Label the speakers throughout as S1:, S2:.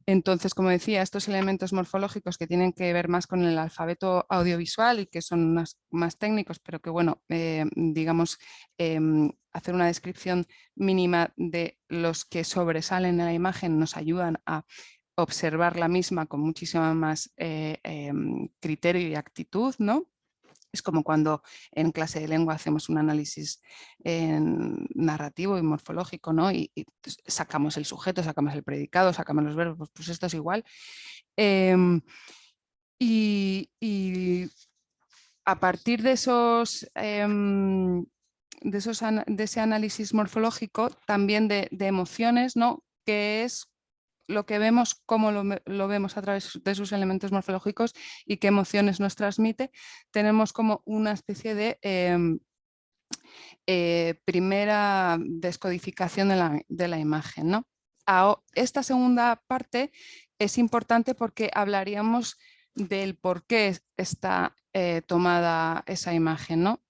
S1: Entonces, como decía, estos elementos morfológicos que tienen que ver más con el alfabeto audiovisual y que son más técnicos, pero que, bueno, digamos, hacer una descripción mínima de los que sobresalen en la imagen nos ayudan a observar la misma con muchísima más criterio y actitud, ¿no? Es como cuando en clase de lengua hacemos un análisis narrativo y morfológico, ¿no? Y sacamos el sujeto, sacamos el predicado, sacamos los verbos, pues esto es igual. Y a partir de ese análisis morfológico, también de emociones, ¿no? Que es lo que vemos, cómo lo vemos a través de sus elementos morfológicos y qué emociones nos transmite, tenemos como una especie de primera descodificación de la imagen, ¿no? Esta segunda parte es importante porque hablaríamos del por qué está tomada esa imagen, ¿no?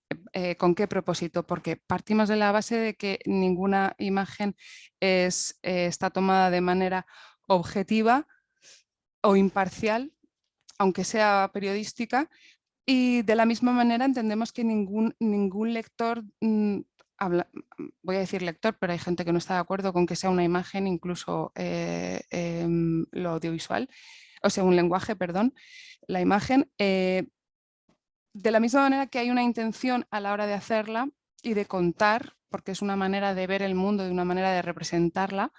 S1: ¿Con qué propósito? Porque partimos de la base de que ninguna imagen está tomada de manera objetiva o imparcial, aunque sea periodística, y de la misma manera entendemos que ningún lector, voy a decir lector, pero hay gente que no está de acuerdo con que sea una imagen, incluso lo audiovisual, o sea, un lenguaje, perdón, la imagen. De la misma manera que hay una intención a la hora de hacerla y de contar, porque es una manera de ver el mundo, de una manera de representarla,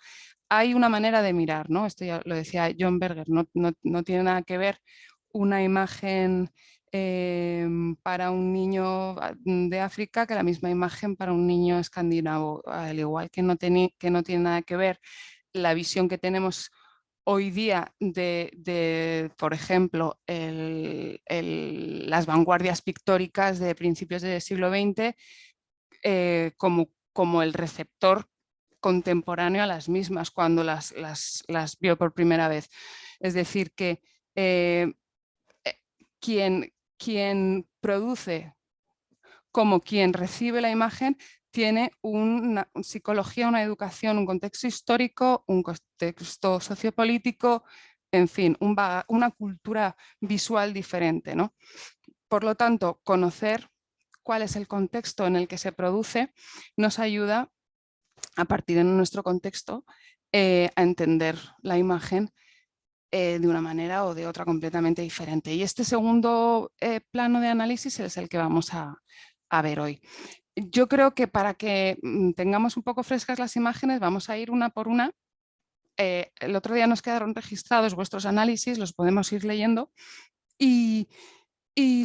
S1: hay una manera de mirar, ¿no? Esto ya lo decía John Berger, no tiene nada que ver una imagen para un niño de África que la misma imagen para un niño escandinavo, al igual que que no tiene nada que ver la visión que tenemos hoy día por ejemplo, las vanguardias pictóricas de principios del siglo XX como el receptor contemporáneo a las mismas cuando las vio por primera vez. Es decir, que eh, quien produce como quien recibe la imagen tiene una psicología, una educación, un contexto histórico, un contexto sociopolítico, en fin, una cultura visual diferente, ¿no? Por lo tanto, conocer cuál es el contexto en el que se produce nos ayuda, a partir de nuestro contexto, a entender la imagen de una manera o de otra completamente diferente. Y este segundo plano de análisis es el que vamos a ver hoy. Yo creo que para que tengamos un poco frescas las imágenes, vamos a ir una por una. El otro día nos quedaron registrados vuestros análisis, los podemos ir leyendo. Y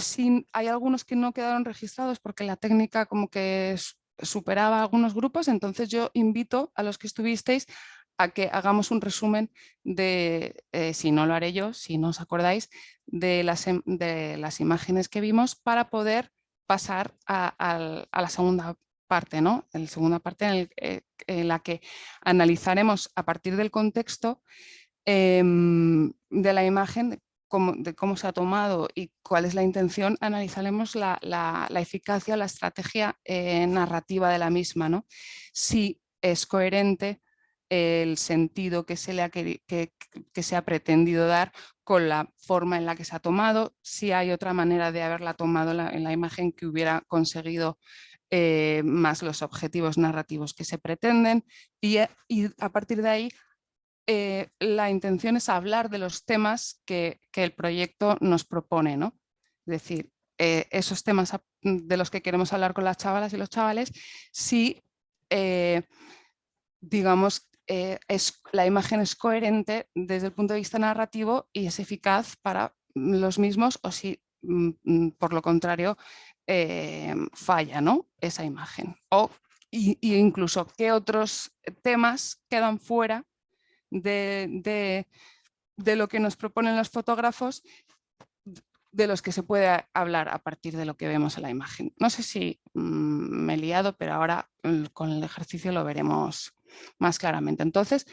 S1: si hay algunos que no quedaron registrados porque la técnica como que superaba algunos grupos, entonces yo invito a los que estuvisteis a que hagamos un resumen si no lo haré yo, si no os acordáis, de las imágenes que vimos para poder pasar a la segunda parte, ¿no? En la segunda parte en la que analizaremos a partir del contexto de la imagen, de cómo se ha tomado y cuál es la intención, analizaremos la eficacia, la estrategia narrativa de la misma, ¿no? Si es coherente el sentido que que se ha pretendido dar con la forma en la que se ha tomado, si hay otra manera de haberla tomado en la imagen que hubiera conseguido más los objetivos narrativos que se pretenden y a partir de ahí la intención es hablar de los temas que el proyecto nos propone, ¿no? Es decir, esos temas de los que queremos hablar con las chavalas y los chavales, si, digamos, la imagen es coherente desde el punto de vista narrativo y es eficaz para los mismos o si, por lo contrario, falla, ¿no? Esa imagen. Y incluso qué otros temas quedan fuera de lo que nos proponen los fotógrafos, de los que se puede hablar a partir de lo que vemos en la imagen. No sé si me he liado, pero ahora con el ejercicio lo veremos más claramente. Entonces,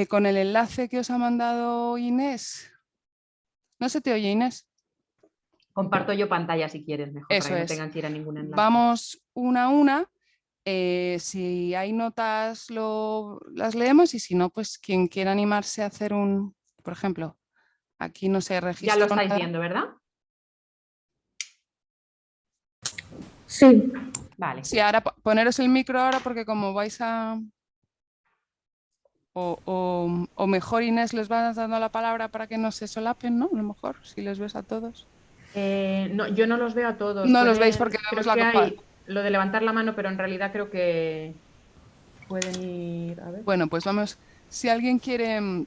S1: con el enlace que os ha mandado Inés, ¿no se te oye, Inés?
S2: Comparto yo pantalla si quieres, mejor, para
S1: Eso
S2: que no
S1: es.
S2: tengan que ir a ningún enlace.
S1: Vamos una a una Si hay notas las leemos y si no, pues quien quiera animarse a hacer por ejemplo, aquí no se
S2: Ya lo
S1: registró
S2: estáis
S1: nada.
S2: viendo, ¿verdad?
S3: Sí.
S2: Vale.
S1: Sí, ahora poneros el micro ahora porque como vais a... O mejor Inés les vas dando la palabra para que no se solapen, ¿no? A lo mejor, si les ves a todos.
S2: No, yo no los veo a todos.
S1: No los veis porque vemos
S2: Creo
S1: la
S2: que
S1: copa.
S2: hay lo de levantar la mano, pero en realidad creo que pueden ir. A ver.
S1: Bueno, pues vamos. Si alguien quiere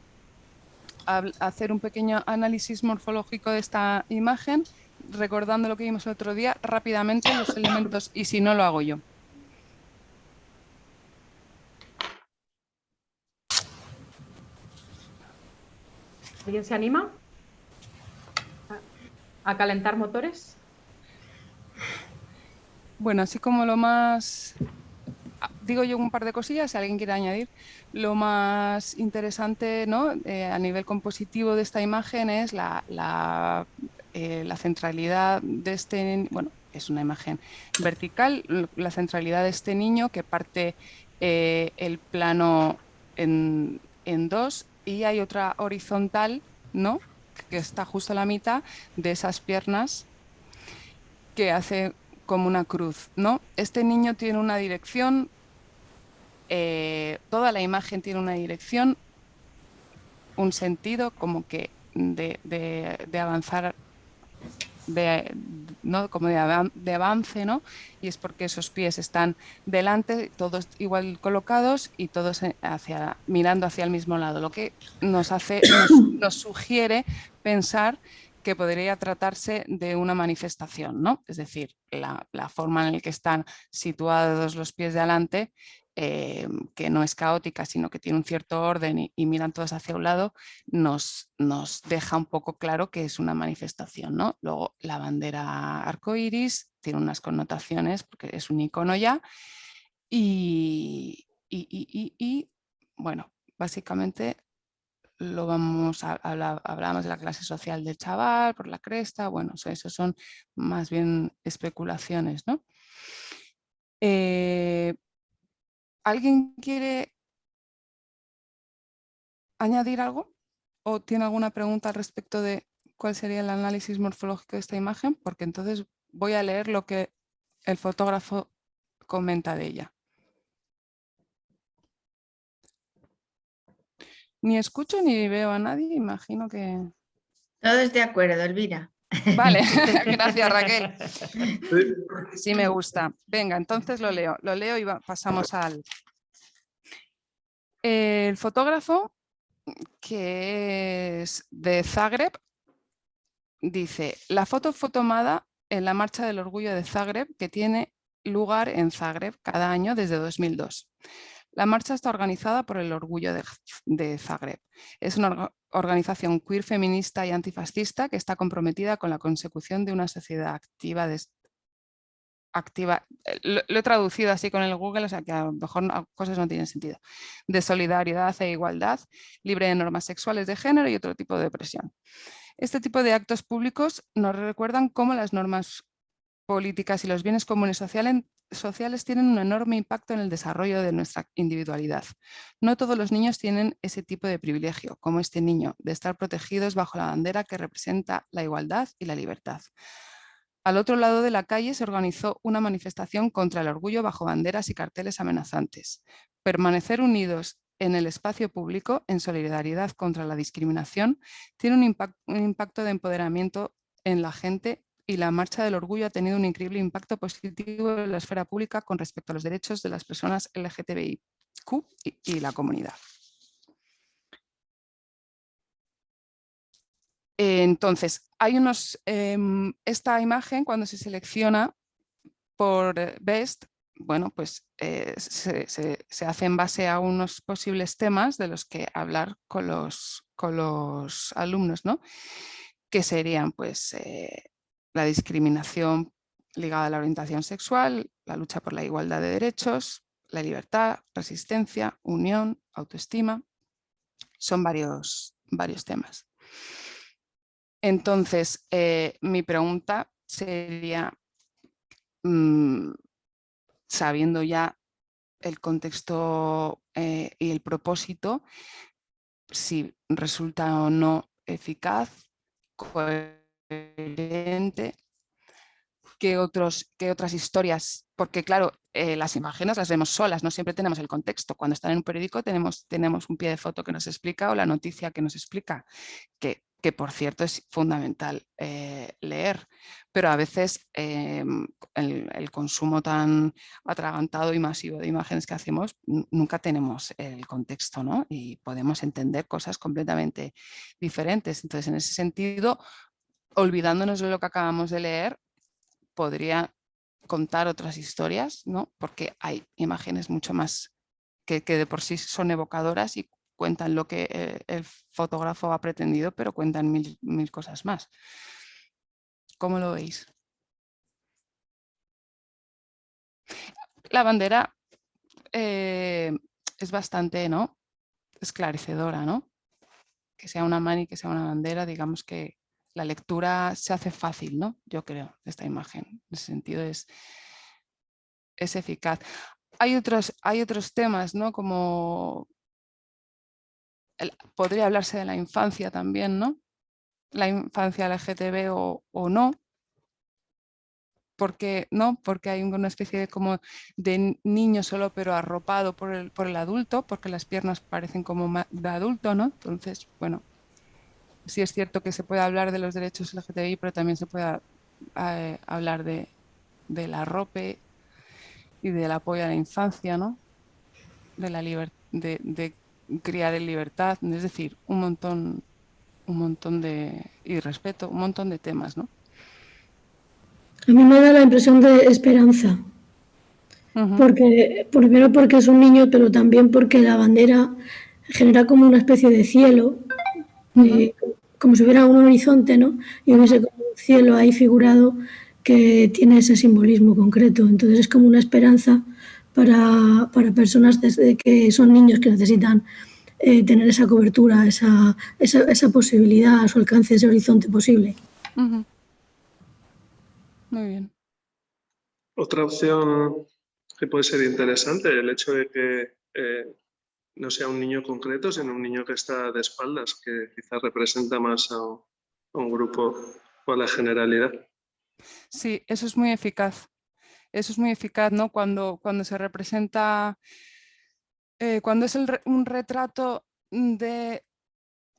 S1: hacer un pequeño análisis morfológico de esta imagen, recordando lo que vimos el otro día, rápidamente los elementos, y si no lo hago yo.
S2: ¿Alguien se anima a calentar motores?
S1: Bueno, así como lo más, digo yo un par de cosillas, si alguien quiere añadir, lo más interesante, ¿no? A nivel compositivo de esta imagen es la centralidad de este, bueno, es una imagen vertical, la centralidad de este niño que parte el plano en dos y hay otra horizontal, ¿no? Que está justo a la mitad de esas piernas que hace como una cruz, ¿no? Este niño tiene una dirección, toda la imagen tiene una dirección, un sentido como que de avanzar, ¿no? Como de avance, ¿no? Y es porque esos pies están delante, todos igual colocados y todos mirando hacia el mismo lado, lo que nos sugiere pensar que podría tratarse de una manifestación, ¿no? Es decir, la forma en la que están situados los pies de adelante, que no es caótica, sino que tiene un cierto orden y miran todos hacia un lado, nos deja un poco claro que es una manifestación, ¿no? Luego la bandera arcoíris tiene unas connotaciones porque es un icono ya y bueno, básicamente hablamos de la clase social del chaval, por la cresta, bueno, eso son más bien especulaciones, ¿no? ¿Alguien quiere añadir algo? ¿O tiene alguna pregunta al respecto de cuál sería el análisis morfológico de esta imagen? Porque entonces voy a leer lo que el fotógrafo comenta de ella. Ni escucho ni veo a nadie, imagino que...
S3: Todos de acuerdo, Elvira.
S1: Vale, gracias Raquel. Sí me gusta. Venga, entonces lo leo y pasamos al... El fotógrafo, que es de Zagreb, dice, la foto fue tomada en la Marcha del Orgullo de Zagreb, que tiene lugar en Zagreb cada año desde 2002. La marcha está organizada por el Orgullo de Zagreb. Es una organización queer feminista y antifascista que está comprometida con la consecución de una sociedad activa, lo he traducido así con el Google, o sea que a lo mejor cosas no tienen sentido, de solidaridad e igualdad, libre de normas sexuales de género y otro tipo de opresión. Este tipo de actos públicos nos recuerdan cómo las normas políticas y los bienes comunes sociales tienen un enorme impacto en el desarrollo de nuestra individualidad. No todos los niños tienen ese tipo de privilegio, como este niño, de estar protegidos bajo la bandera que representa la igualdad y la libertad. Al otro lado de la calle se organizó una manifestación contra el orgullo bajo banderas y carteles amenazantes. Permanecer unidos en el espacio público en solidaridad contra la discriminación tiene un impacto de empoderamiento en la gente y la Marcha del Orgullo ha tenido un increíble impacto positivo en la esfera pública con respecto a los derechos de las personas LGTBIQ y la comunidad. Entonces, hay esta imagen cuando se selecciona por BEST, bueno, pues se hace en base a unos posibles temas de los que hablar con los alumnos, ¿no? Que serían pues la discriminación ligada a la orientación sexual, la lucha por la igualdad de derechos, la libertad, resistencia, unión, autoestima. Son varios temas. Entonces, mi pregunta sería, sabiendo ya el contexto y el propósito, si resulta o no eficaz, coherente, que otras historias, porque claro, las imágenes las vemos solas, no siempre tenemos el contexto. Cuando están en un periódico tenemos un pie de foto que nos explica o la noticia que nos explica, que por cierto es fundamental leer, pero a veces el consumo tan atragantado y masivo de imágenes que hacemos, nunca tenemos el contexto, ¿no? Y podemos entender cosas completamente diferentes. Entonces, en ese sentido, olvidándonos de lo que acabamos de leer, podría contar otras historias, ¿no? Porque hay imágenes mucho más que de por sí son evocadoras y cuentan lo que el fotógrafo ha pretendido, pero cuentan mil cosas más. ¿Cómo lo veis? La bandera es bastante, ¿no?, esclarecedora, ¿no? Que sea una mani, que sea una bandera, digamos que la lectura se hace fácil, ¿no? Yo creo, esta imagen. En ese sentido es eficaz. Hay otros temas, ¿no? Como podría hablarse de la infancia también, ¿no? La infancia LGTB o no. Porque hay una especie de como de niño solo pero arropado por el adulto, porque las piernas parecen como de adulto, ¿no? Entonces, bueno, sí es cierto que se puede hablar de los derechos LGTBI, pero también se puede hablar del arrope y del apoyo a la infancia, ¿no? De la de criar en libertad, es decir, un montón de, y respeto, un montón de temas, ¿no?
S4: A mí me da la impresión de esperanza, porque primero porque es un niño, pero también porque la bandera genera como una especie de cielo, como si hubiera un horizonte, ¿no? Y hubiese como un cielo ahí figurado que tiene ese simbolismo concreto. Entonces es como una esperanza para personas desde que son niños que necesitan tener esa cobertura, esa posibilidad a su alcance, ese horizonte posible.
S1: Muy bien.
S5: Otra opción que puede ser interesante, el hecho de que no sea un niño concreto, sino un niño que está de espaldas, que quizás representa más a un grupo o a la generalidad.
S1: Sí, eso es muy eficaz. Eso es muy eficaz, ¿no? Cuando se representa, cuando es un retrato de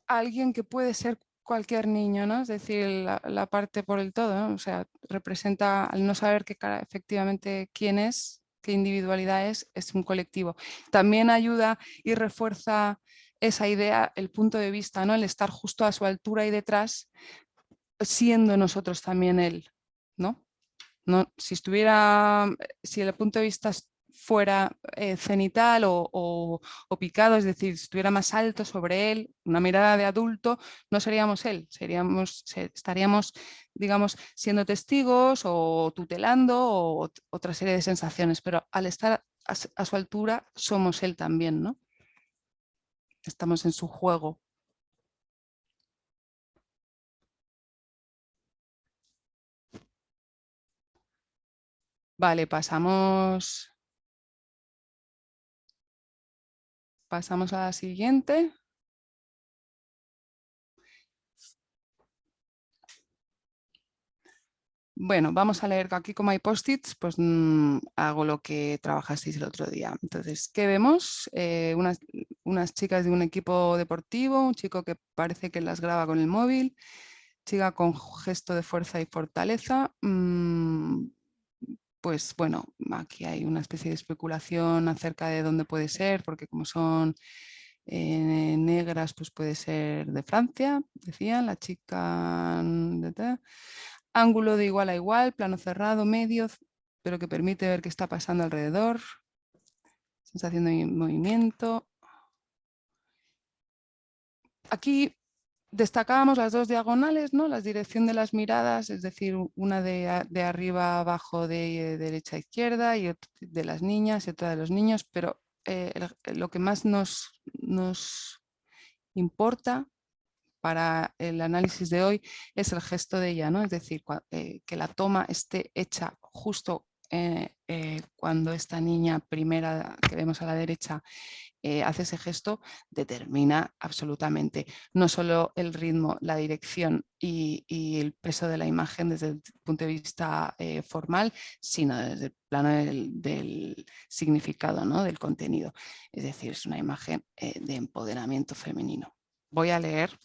S1: alguien que puede ser cualquier niño, ¿no? Es decir, la parte por el todo, ¿no? O sea, representa, al no saber qué cara, efectivamente quién es, qué individualidad es un colectivo. También ayuda y refuerza esa idea, el punto de vista, ¿no? El estar justo a su altura y detrás, siendo nosotros también él, ¿no? No, si el punto de vista fuera cenital o picado, es decir, si estuviera más alto sobre él, una mirada de adulto, no seríamos él, estaríamos, digamos, siendo testigos o tutelando o otra serie de sensaciones, pero al estar a su altura somos él también, ¿no? Estamos en su juego. Vale, pasamos a la siguiente. Bueno, vamos a leer aquí como hay post-its, pues hago lo que trabajasteis el otro día. Entonces, ¿qué vemos? Unas chicas de un equipo deportivo, un chico que parece que las graba con el móvil, chica con gesto de fuerza y fortaleza. Pues bueno, aquí hay una especie de especulación acerca de dónde puede ser, porque como son negras, pues puede ser de Francia, decían, la chica... Ángulo de igual a igual, plano cerrado, medio, pero que permite ver qué está pasando alrededor. Sensación de movimiento. Aquí destacábamos las dos diagonales, ¿no? La dirección de las miradas, es decir, una de arriba a abajo, de derecha a izquierda, y de las niñas y otra de los niños, pero lo que más nos importa para el análisis de hoy es el gesto de ella, ¿no? Es decir, que la toma esté hecha justo cuando esta niña primera que vemos a la derecha hace ese gesto, determina absolutamente no solo el ritmo, la dirección y el peso de la imagen desde el punto de vista formal, sino desde el plano del significado, ¿no? Del contenido. Es decir, es una imagen de empoderamiento femenino. Voy a leer.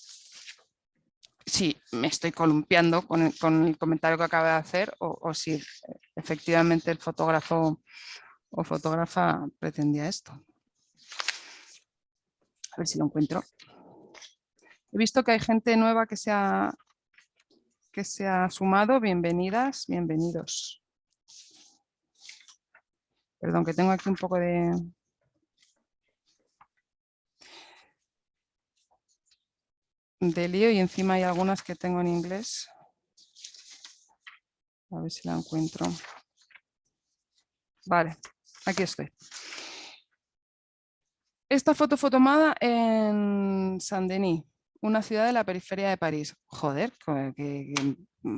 S1: Si me estoy columpiando con el comentario que acaba de hacer o si efectivamente el fotógrafo o fotógrafa pretendía esto. A ver si lo encuentro. He visto que hay gente nueva que se ha sumado. Bienvenidas, bienvenidos. Perdón, que tengo aquí un poco de lío y encima hay algunas que tengo en inglés. A ver si la encuentro. Vale, aquí estoy. Esta foto fue tomada en Saint-Denis, una ciudad de la periferia de París. Joder, que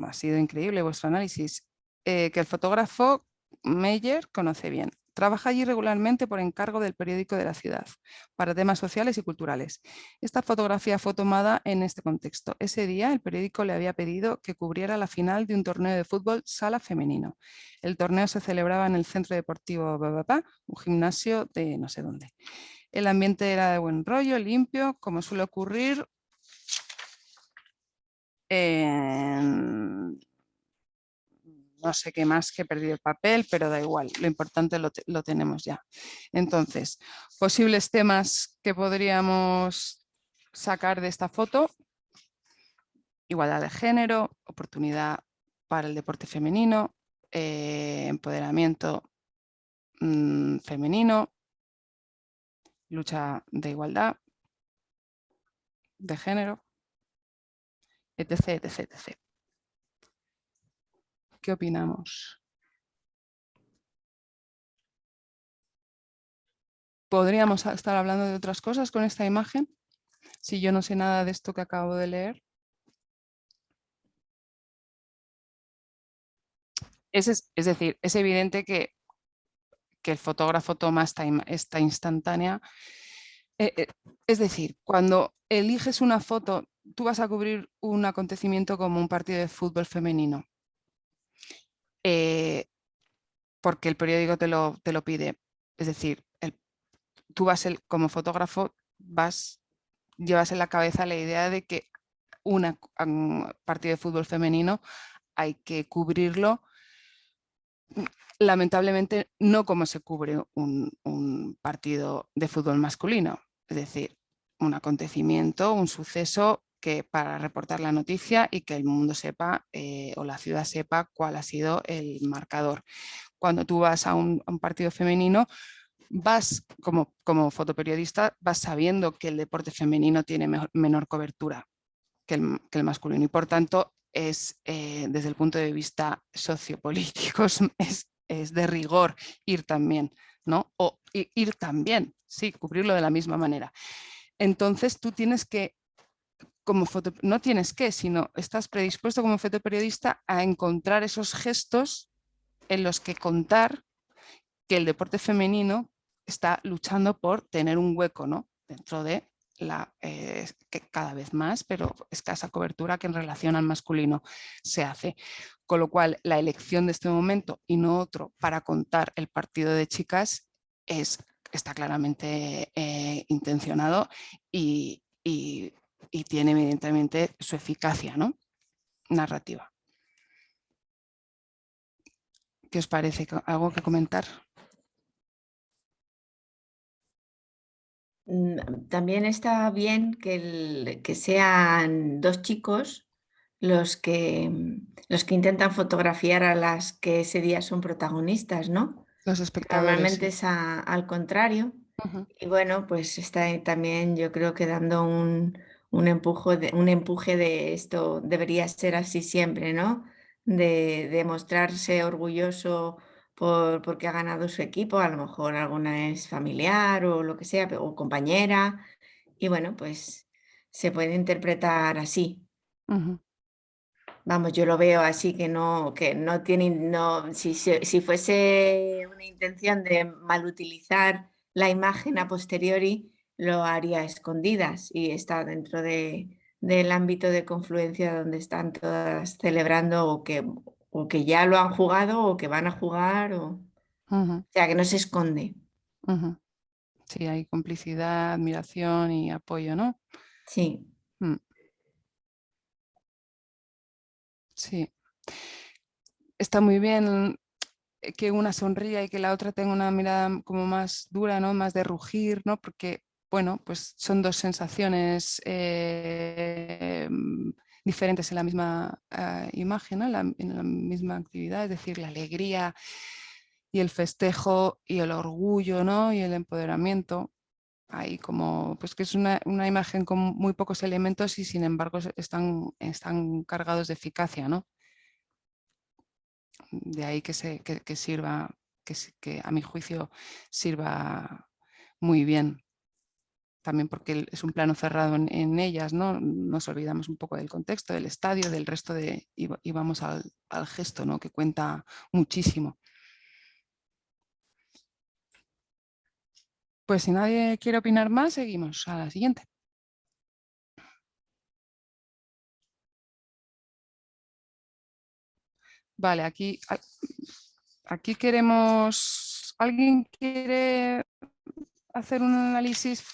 S1: ha sido increíble vuestro análisis. Que el fotógrafo Meyer conoce bien. Trabaja allí regularmente por encargo del periódico de la ciudad, para temas sociales y culturales. Esta fotografía fue tomada en este contexto. Ese día el periódico le había pedido que cubriera la final de un torneo de fútbol sala femenino. El torneo se celebraba en el centro deportivo Babapá, un gimnasio de no sé dónde. El ambiente era de buen rollo, limpio, como suele ocurrir en... No sé qué más, que he perdido el papel, pero da igual, lo importante lo tenemos ya. Entonces, posibles temas que podríamos sacar de esta foto: igualdad de género, oportunidad para el deporte femenino, empoderamiento femenino, lucha de igualdad de género, etc, etc, etc. ¿Qué opinamos? ¿Podríamos estar hablando de otras cosas con esta imagen? Si yo no sé nada de esto que acabo de leer. Es decir, es evidente que el fotógrafo toma esta instantánea. Es decir, cuando eliges una foto, tú vas a cubrir un acontecimiento como un partido de fútbol femenino, porque el periódico te lo pide. Es decir, tú como fotógrafo llevas en la cabeza la idea de que un partido de fútbol femenino hay que cubrirlo, lamentablemente no como se cubre un partido de fútbol masculino, es decir, un acontecimiento, un suceso que para reportar la noticia y que el mundo sepa o la ciudad sepa cuál ha sido el marcador. Cuando tú vas a un partido femenino, vas como fotoperiodista, vas sabiendo que el deporte femenino tiene menor cobertura que el masculino y por tanto es, desde el punto de vista sociopolítico, es de rigor ir también, ¿no? O ir también, sí, cubrirlo de la misma manera. Entonces tú tienes que, no tienes que, sino estás predispuesto como fotoperiodista a encontrar esos gestos en los que contar que el deporte femenino está luchando por tener un hueco, ¿no? Dentro de que cada vez más, pero escasa cobertura que en relación al masculino se hace. Con lo cual, la elección de este momento y no otro para contar el partido de chicas está claramente intencionado y tiene evidentemente su eficacia, ¿no? Narrativa. ¿Qué os parece? ¿Algo que comentar?
S3: También está bien que sean dos chicos los que intentan fotografiar a las que ese día son protagonistas, ¿no?
S1: Los espectadores.
S3: Normalmente
S1: Sí.
S3: es al contrario. Y bueno, pues está ahí también, yo creo que dando un empuje de esto debería ser así siempre, ¿no? De mostrarse orgulloso porque ha ganado su equipo, a lo mejor alguna es familiar o lo que sea, o compañera, y bueno, pues se puede interpretar así. Vamos, yo lo veo así que no tiene, si fuese una intención de malutilizar la imagen a posteriori, lo haría a escondidas y está dentro del ámbito de confluencia donde están todas celebrando o que ya lo han jugado o que van a jugar, o sea, que no se esconde.
S1: Sí, hay complicidad, admiración y apoyo, ¿no?
S3: Sí.
S1: Sí. Está muy bien que una sonría y que la otra tenga una mirada como más dura, ¿no? Más de rugir, ¿no? Porque, bueno, pues son dos sensaciones diferentes en la misma imagen, ¿no? En la misma actividad, es decir, la alegría y el festejo y el orgullo, ¿no? Y el empoderamiento. Ahí como, pues que es una imagen con muy pocos elementos y sin embargo están cargados de eficacia, ¿no? De ahí que sirva, que a mi juicio sirva muy bien. También porque es un plano cerrado en ellas, ¿no? Nos olvidamos un poco del contexto, del estadio, del resto y vamos al gesto, ¿no? Que cuenta muchísimo. Pues si nadie quiere opinar más, seguimos a la siguiente. Vale, aquí queremos... ¿Alguien quiere hacer un análisis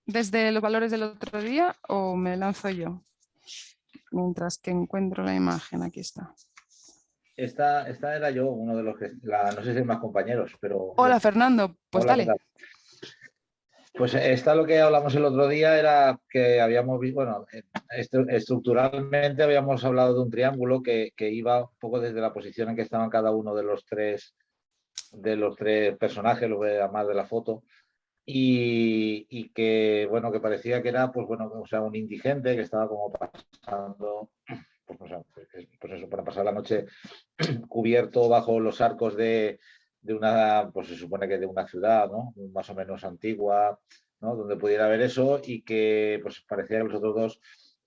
S1: desde los valores del otro día o me lanzo yo? Mientras que encuentro la imagen, aquí está.
S6: Esta era yo, uno de los que... no sé si hay más compañeros, pero...
S1: Hola, Fernando, pues
S6: Hola,
S1: dale.
S6: ¿qué tal? Pues esta lo que hablamos el otro día era que habíamos visto, bueno, estructuralmente habíamos hablado de un triángulo que iba un poco desde la posición en que estaban cada uno de los tres personajes, lo voy a llamar de la foto, y que, bueno, que parecía que era, pues bueno, o sea, un indigente que estaba como pasando, pues, no sé, pues eso, para pasar la noche cubierto bajo los arcos de una, pues se supone que de una ciudad, ¿no? Más o menos antigua, ¿no? Donde pudiera haber eso y que pues parecía que los otros dos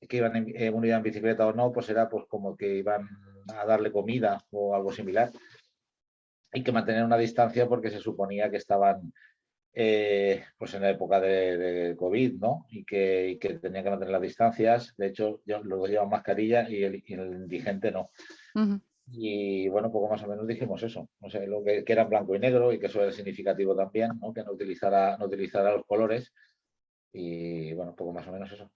S6: que iban uno iba en bicicleta o no, pues era pues como que iban a darle comida o algo similar y que mantener una distancia porque se suponía que estaban pues en la época de COVID, ¿no? Y que tenían que mantener las distancias. De hecho, los dos llevan mascarilla y el indigente no. Y bueno, poco más o menos dijimos eso. No sé, lo que era en blanco y negro y que eso era significativo también, ¿no? Que no utilizara los colores. Y bueno, poco más o menos eso.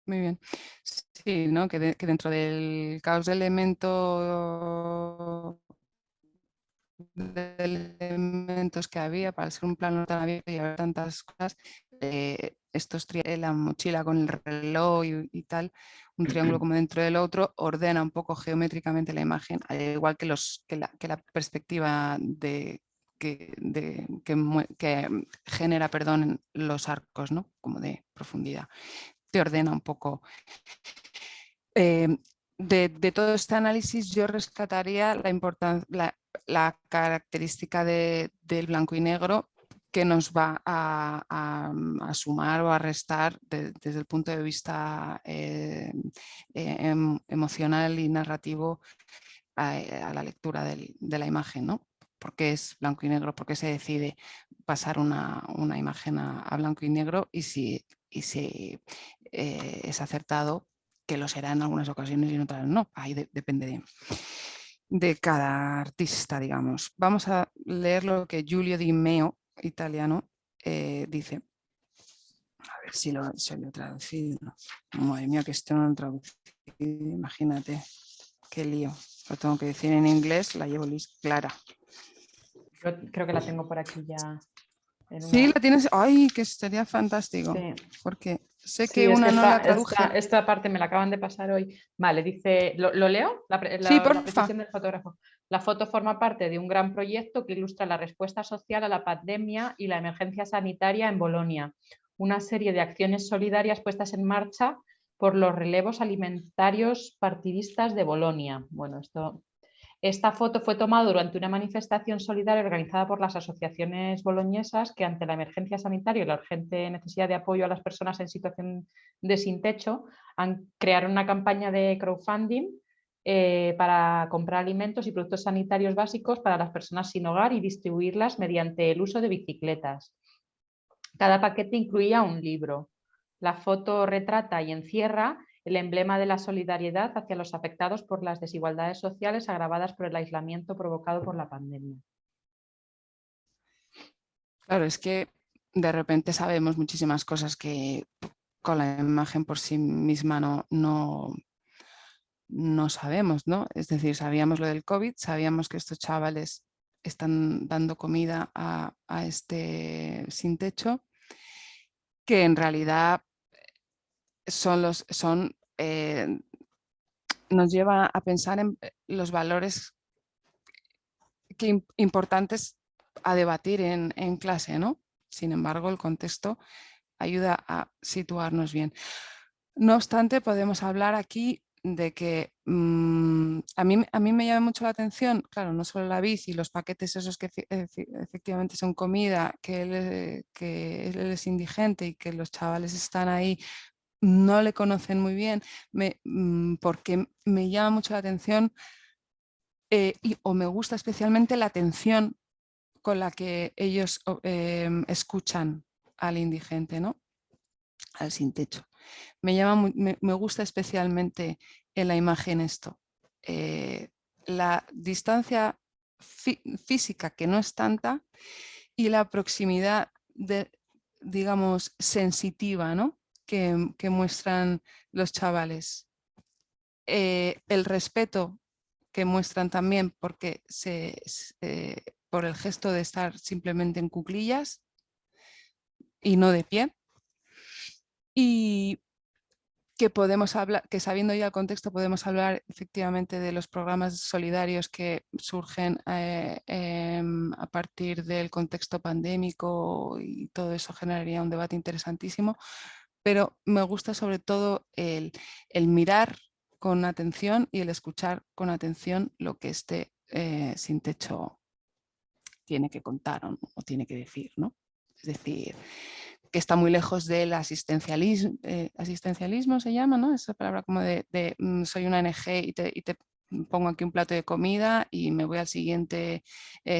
S1: Muy bien. Sí, ¿no? Que dentro del caos de elementos que había, para ser un plano tan abierto y haber tantas cosas, la mochila con el reloj y tal, un triángulo como dentro del otro, ordena un poco geométricamente la imagen, al igual que la perspectiva que genera, perdón, los arcos, ¿no? Como de profundidad. Te ordena un poco. De todo este análisis yo rescataría la característica del blanco y negro que nos va a sumar o a restar desde el punto de vista emocional y narrativo a la lectura de la imagen, ¿no? ¿Por qué es blanco y negro? ¿Por qué se decide pasar una imagen a blanco y negro? Y si es acertado, que lo será en algunas ocasiones y en otras no. Ahí depende de cada artista, digamos. Vamos a leer lo que Giulio Di Meo, italiano, dice. A ver si lo he traducido. Madre mía, que esto no lo he traducido. Imagínate, qué lío. Lo tengo que decir en inglés, la llevo clara.
S2: Yo creo que la tengo por aquí ya.
S1: Sí, la tienes. Ay, que sería fantástico.
S2: Sí.
S1: Porque sé
S2: Sí,
S1: que
S2: es
S1: una
S2: que
S1: no la traduje.
S2: esta parte me la acaban de pasar hoy. Vale, dice, ¿lo leo?
S1: Sí,
S2: La
S1: porfa.
S2: precisión del fotógrafo. La foto forma parte de un gran proyecto que ilustra la respuesta social a la pandemia y la emergencia sanitaria en Bolonia. Una serie de acciones solidarias puestas en marcha por los relevos alimentarios partidistas de Bolonia. Bueno, esto Esta foto fue tomada durante una manifestación solidaria organizada por las asociaciones boloñesas que, ante la emergencia sanitaria y la urgente necesidad de apoyo a las personas en situación de sin techo, crearon una campaña de crowdfunding para comprar alimentos y productos sanitarios básicos para las personas sin hogar y distribuirlas mediante el uso de bicicletas. Cada paquete incluía un libro. La foto retrata y encierra el emblema de la solidaridad hacia los afectados por las desigualdades sociales agravadas por el aislamiento provocado por la pandemia.
S1: Claro, es que de repente sabemos muchísimas cosas que con la imagen por sí misma no sabemos, ¿no? Es decir, sabíamos lo del COVID, sabíamos que estos chavales están dando comida a este sin techo, que en realidad nos lleva a pensar en los valores importantes a debatir en clase, ¿no? Sin embargo, el contexto ayuda a situarnos bien. No obstante, podemos hablar aquí de que a mí me llama mucho la atención, claro, no solo la bici, los paquetes esos que efectivamente son comida, que él es indigente y que los chavales están ahí, no le conocen muy bien, porque me llama mucho la atención o me gusta especialmente la atención con la que ellos escuchan al indigente, ¿no? Al sin techo. Me gusta especialmente en la imagen esto. La distancia física, que no es tanta, y la proximidad digamos, sensitiva, ¿no? que muestran los chavales. El respeto que muestran también porque por el gesto de estar simplemente en cuclillas y no de pie. Y que podemos hablar, que sabiendo ya el contexto podemos hablar efectivamente de los programas solidarios que surgen a partir del contexto pandémico, y todo eso generaría un debate interesantísimo, pero me gusta sobre todo el mirar con atención y el escuchar con atención lo que este sin techo tiene que contar o tiene que decir, ¿no? Es decir, que está muy lejos del asistencialismo se llama, ¿no? Esa palabra como soy una ONG y te pongo aquí un plato de comida y me voy al siguiente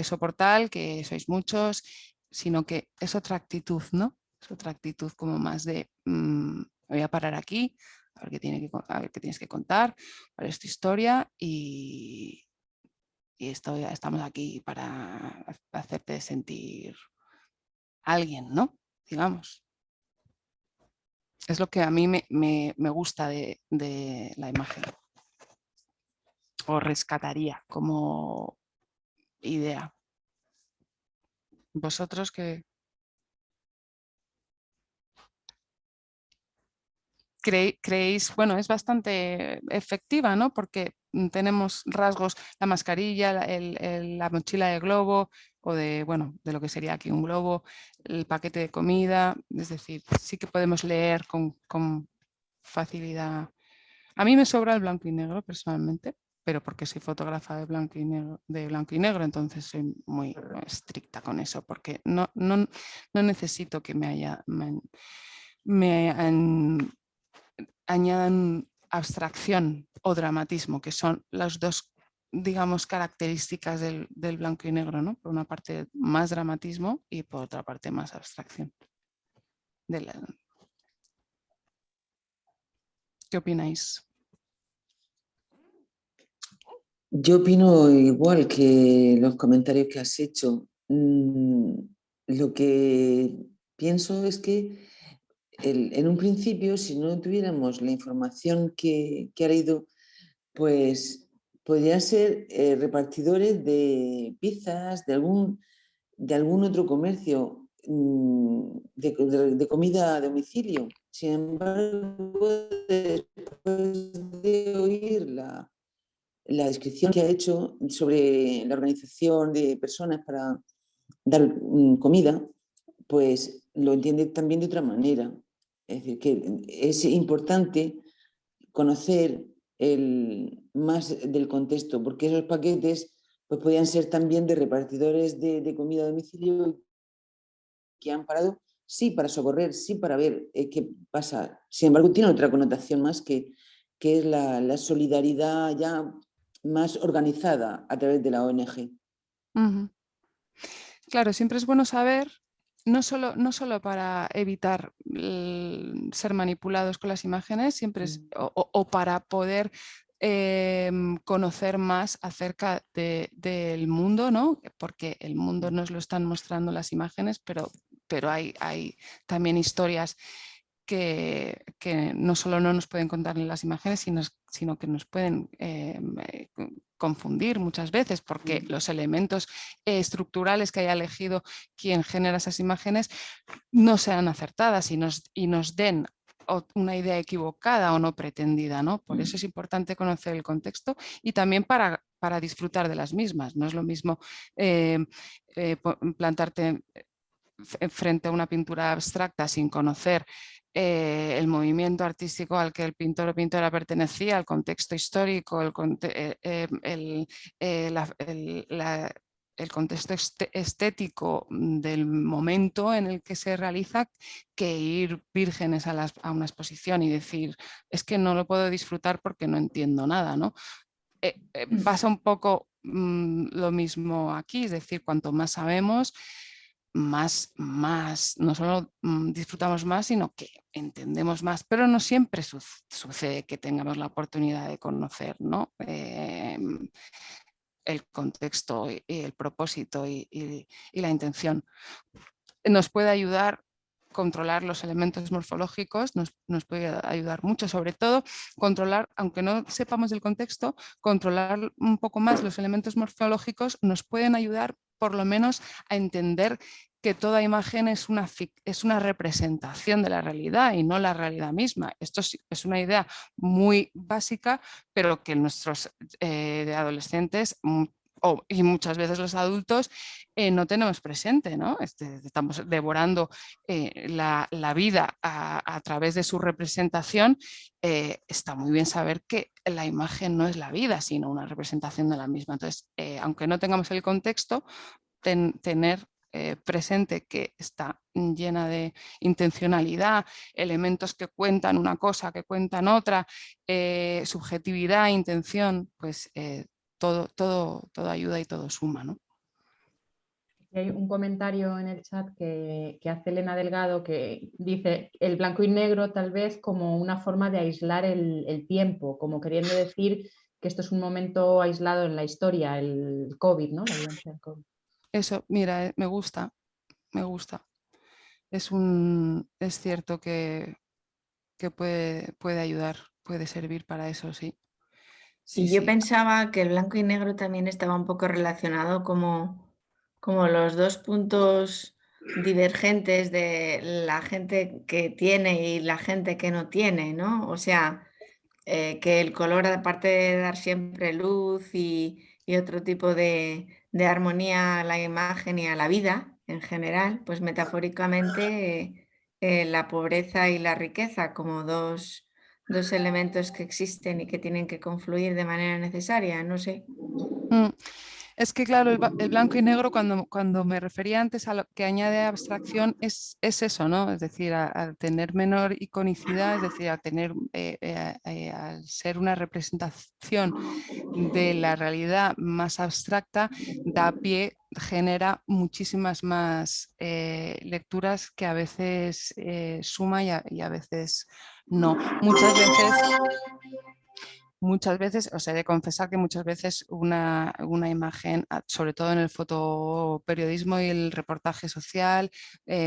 S1: soportal, que sois muchos, sino que es otra actitud, ¿no? Es otra actitud como más de me voy a parar aquí, a ver qué tienes que contar, cuál es tu historia y estamos aquí para hacerte sentir alguien, ¿no? Digamos. Es lo que a mí me gusta de la imagen. O rescataría como idea. ¿Vosotros qué creéis? Bueno, es bastante efectiva, ¿no? Porque tenemos rasgos, la mascarilla, la mochila de globo, o de lo que sería aquí un globo, el paquete de comida, es decir, sí que podemos leer con facilidad. A mí me sobra el blanco y negro personalmente, pero porque soy fotógrafa de blanco y negro, entonces soy muy estricta con eso, porque no necesito que me añadan abstracción o dramatismo, que son las dos, digamos, características del blanco y negro, ¿no? Por una parte más dramatismo y por otra parte más abstracción. ¿Qué opináis?
S7: Yo opino igual que los comentarios que has hecho. Lo que pienso es que en un principio, si no tuviéramos la información que ha leído, pues podrían ser repartidores de pizzas, de algún otro comercio de comida a domicilio. Sin embargo, después de oír la descripción que ha hecho sobre la organización de personas para dar comida, pues lo entiende también de otra manera. Es decir, que es importante conocer más del contexto, porque esos paquetes pues, podían ser también de repartidores de comida a domicilio que han parado, sí para socorrer, sí para ver qué pasa. Sin embargo, tiene otra connotación más que es la solidaridad ya más organizada a través de la ONG.
S1: Claro, siempre es bueno saber, no solo para evitar ser manipulados con las imágenes, siempre o para poder conocer más acerca del mundo, ¿no? Porque el mundo nos lo están mostrando las imágenes, pero hay también historias que no solo no nos pueden contar en las imágenes, sino que nos pueden confundir muchas veces, porque los elementos estructurales que haya elegido quien genera esas imágenes no sean acertadas y nos den una idea equivocada o no pretendida, ¿no? Por eso es importante conocer el contexto y también para disfrutar de las mismas. No es lo mismo plantarte frente a una pintura abstracta sin conocer el movimiento artístico al que el pintor o pintora pertenecía, el contexto histórico, el contexto estético del momento en el que se realiza, que ir vírgenes a una exposición y decir, es que no lo puedo disfrutar porque no entiendo nada, ¿no? Pasa un poco lo mismo aquí, es decir, cuanto más sabemos, más no solo disfrutamos más, sino que entendemos más, pero no siempre sucede que tengamos la oportunidad de conocer, ¿no? El contexto y el propósito y la intención. Nos puede ayudar controlar los elementos morfológicos, nos puede ayudar mucho, sobre todo controlar, aunque no sepamos el contexto, controlar un poco más los elementos morfológicos nos pueden ayudar por lo menos a entender que toda imagen es una representación de la realidad y no la realidad misma. Esto es una idea muy básica, pero que nuestros adolescentes y muchas veces los adultos no tenemos presente, ¿no? Estamos devorando la vida a través de su representación. Está muy bien saber que la imagen no es la vida, sino una representación de la misma. Entonces, aunque no tengamos el contexto, tener presente que está llena de intencionalidad, elementos que cuentan una cosa, que cuentan otra, subjetividad, intención, pues todo ayuda y todo suma, ¿no?
S2: Hay un comentario en el chat que hace Elena Delgado que dice el blanco y negro tal vez como una forma de aislar el tiempo, como queriendo decir que esto es un momento aislado en la historia, el COVID, ¿no? La violencia del COVID.
S1: Eso, mira, me gusta. Es cierto que puede ayudar, puede servir para eso, sí.
S3: Y yo pensaba que el blanco y negro también estaba un poco relacionado como los dos puntos divergentes de la gente que tiene y la gente que no tiene, ¿no? O sea, que el color, aparte de dar siempre luz y otro tipo de armonía a la imagen y a la vida en general, pues metafóricamente la pobreza y la riqueza como dos elementos que existen y que tienen que confluir de manera necesaria, no sé.
S1: Es que claro, el blanco y negro, cuando me refería antes a lo que añade abstracción, es eso, ¿no? Es decir, al tener menor iconicidad, es decir, al ser una representación de la realidad más abstracta, da pie, genera muchísimas más lecturas que a veces suma y a veces no. Muchas veces, os he de confesar que muchas veces una imagen, sobre todo en el fotoperiodismo y el reportaje social,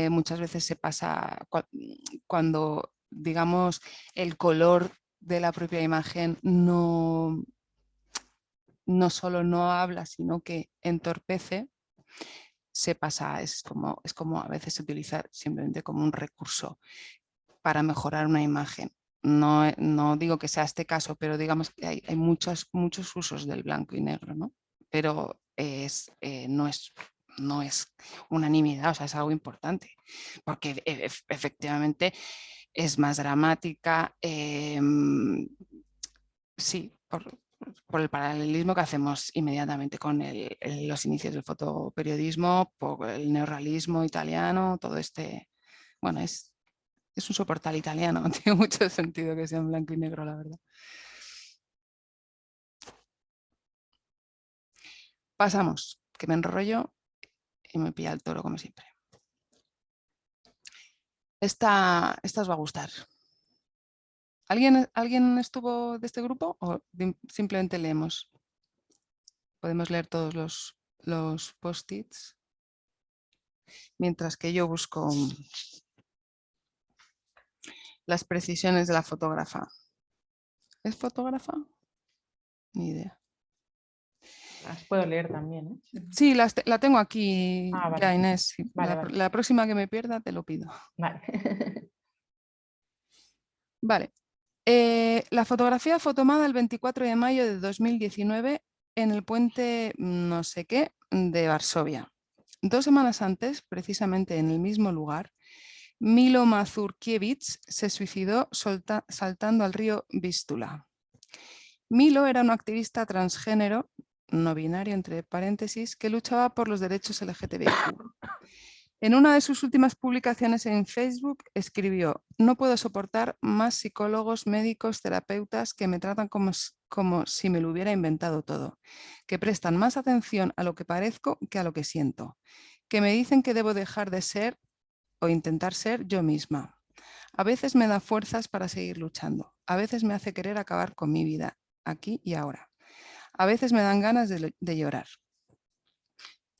S1: muchas veces se pasa cuando, digamos, el color de la propia imagen no solo no habla, sino que entorpece, se pasa, es como a veces se utiliza simplemente como un recurso para mejorar una imagen. No digo que sea este caso, pero digamos que hay muchos usos del blanco y negro, ¿no? Pero no es unanimidad, o sea, es algo importante, porque efectivamente es más dramática, sí, por el paralelismo que hacemos inmediatamente con los inicios del fotoperiodismo, por el neorrealismo italiano, todo este, bueno, es un soportal italiano, no tiene mucho sentido que sea en blanco y negro, la verdad. Pasamos, que me enrollo y me pilla el toro como siempre. Esta os va a gustar. ¿Alguien estuvo de este grupo o simplemente leemos? Podemos leer todos los post-its mientras que yo busco las precisiones de la fotógrafa. ¿Es fotógrafa? Ni idea.
S2: Las puedo leer también, ¿eh?
S1: Sí, la tengo aquí
S2: Vale.
S1: ya, Inés. Sí.
S2: Vale.
S1: La próxima que me pierda te lo pido.
S2: Vale.
S1: Vale. La fotografía fue tomada el 24 de mayo de 2019 en el puente no sé qué de Varsovia. 2 semanas antes, precisamente en el mismo lugar, Milo Mazurkiewicz se suicidó saltando al río Vístula. Milo era un activista transgénero, no binario entre paréntesis, que luchaba por los derechos LGTBIQ. En una de sus últimas publicaciones en Facebook escribió: "No puedo soportar más psicólogos, médicos, terapeutas que me tratan como si me lo hubiera inventado todo, que prestan más atención a lo que parezco que a lo que siento, que me dicen que debo dejar de ser o intentar ser yo misma. A veces me da fuerzas para seguir luchando, a veces me hace querer acabar con mi vida, aquí y ahora. A veces me dan ganas de llorar".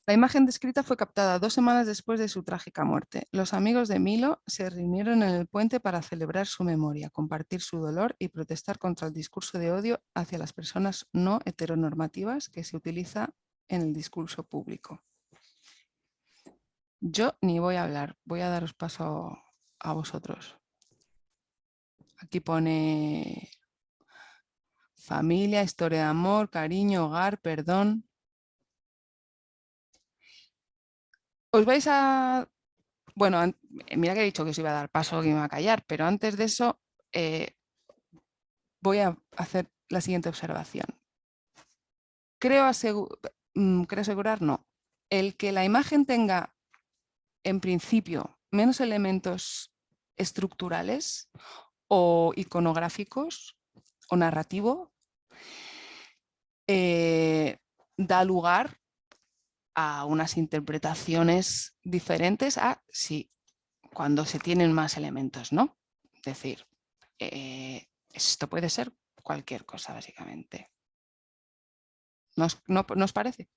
S1: La imagen descrita fue captada 2 semanas después de su trágica muerte. Los amigos de Milo se reunieron en el puente para celebrar su memoria, compartir su dolor y protestar contra el discurso de odio hacia las personas no heteronormativas que se utiliza en el discurso público. Yo ni voy a hablar, voy a daros paso a vosotros. Aquí pone familia, historia de amor, cariño, hogar, perdón. Os vais a... Bueno, mira que he dicho que os iba a dar paso, que me iba a callar, pero antes de eso voy a hacer la siguiente observación. Creo asegurar, no. El que la imagen tenga, en principio, menos elementos estructurales o iconográficos o narrativo, da lugar a unas interpretaciones diferentes a sí, cuando se tienen más elementos, ¿no? Es decir, esto puede ser cualquier cosa, básicamente. ¿No os parece?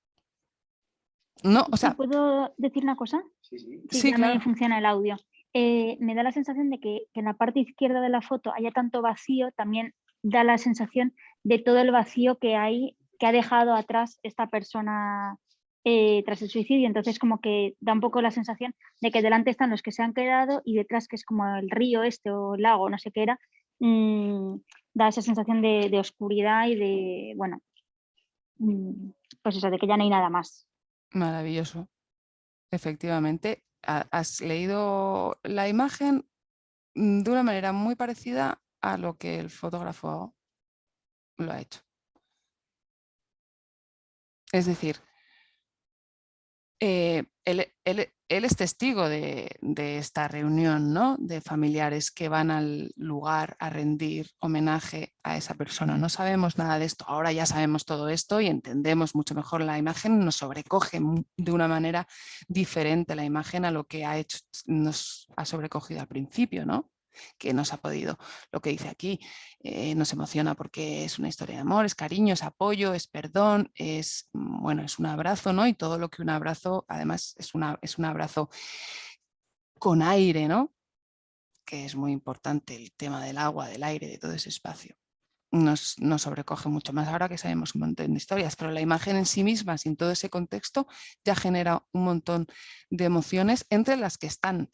S1: No, o sea,
S8: ¿Puedo decir una cosa?
S1: Sí,
S8: ya
S1: claro.
S8: me funciona el audio. Me da la sensación de que en la parte izquierda de la foto haya tanto vacío, también da la sensación de todo el vacío que hay, que ha dejado atrás esta persona tras el suicidio. Entonces como que da un poco la sensación de que delante están los que se han quedado y detrás, que es como el río este o el lago, no sé qué era, da esa sensación de oscuridad y de, bueno, pues eso, de que ya no hay nada más.
S1: Maravilloso. Efectivamente, has leído la imagen de una manera muy parecida a lo que el fotógrafo lo ha hecho. Es decir, él es testigo de esta reunión, ¿no? De familiares que van al lugar a rendir homenaje a esa persona. No sabemos nada de esto, ahora ya sabemos todo esto y entendemos mucho mejor la imagen, nos sobrecoge de una manera diferente la imagen a lo que nos ha sobrecogido al principio, ¿no? Que nos ha podido, lo que dice aquí, nos emociona porque es una historia de amor, es cariño, es apoyo, es perdón, es, bueno, es un abrazo, ¿no? Y todo lo que un abrazo, además, es un abrazo con aire, ¿no? Que es muy importante el tema del agua, del aire, de todo ese espacio. Nos sobrecoge mucho más ahora que sabemos un montón de historias, pero la imagen en sí misma, sin todo ese contexto, ya genera un montón de emociones, entre las que están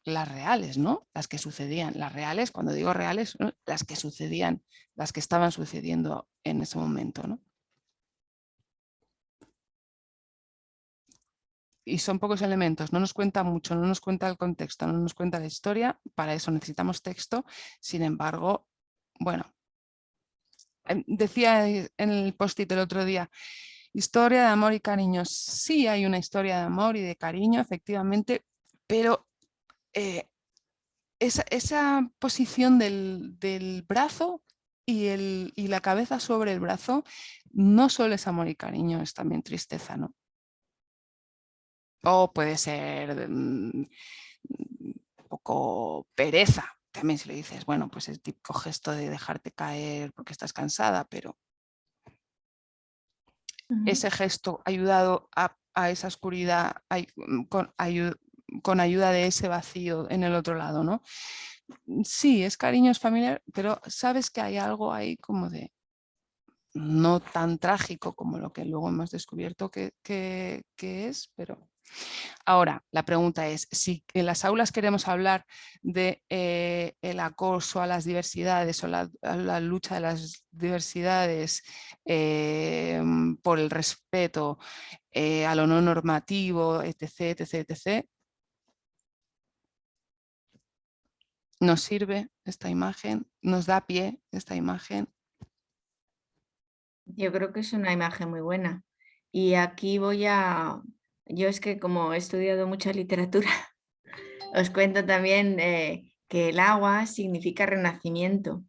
S1: las reales, ¿no? Las que sucedían, las reales, cuando digo reales, ¿no? Las que sucedían, las que estaban sucediendo en ese momento, ¿no? Y son pocos elementos, no nos cuenta mucho, no nos cuenta el contexto, no nos cuenta la historia, para eso necesitamos texto, sin embargo, bueno, decía en el post-it el otro día, historia de amor y cariño. Sí hay una historia de amor y de cariño, efectivamente, pero esa posición del brazo y la cabeza sobre el brazo no solo es amor y cariño, es también tristeza, ¿no? O puede ser un poco pereza. También si le dices, bueno, pues el típico gesto de dejarte caer porque estás cansada, pero ese gesto ayudado a esa oscuridad con ayuda de ese vacío en el otro lado, ¿no? Sí, es cariño, es familiar, pero sabes que hay algo ahí como de no tan trágico como lo que luego hemos descubierto que es, pero... Ahora, la pregunta es, si en las aulas queremos hablar de el acoso a las diversidades o a la lucha de las diversidades por el respeto a lo no normativo, etc., etc., etc., ¿nos sirve esta imagen? ¿Nos da pie esta imagen?
S3: Yo creo que es una imagen muy buena. Y aquí yo es que como he estudiado mucha literatura, os cuento también que el agua significa renacimiento.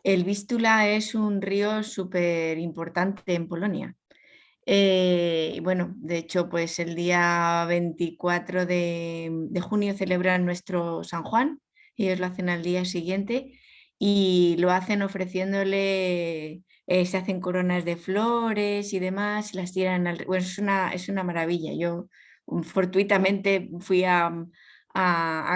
S3: El Vístula es un río súper importante en Polonia. Bueno, de hecho, pues el día 24 de junio celebran nuestro San Juan, ellos lo hacen al día siguiente y lo hacen ofreciéndole, se hacen coronas de flores y demás, las tiran bueno, es una maravilla. Yo fortuitamente fui a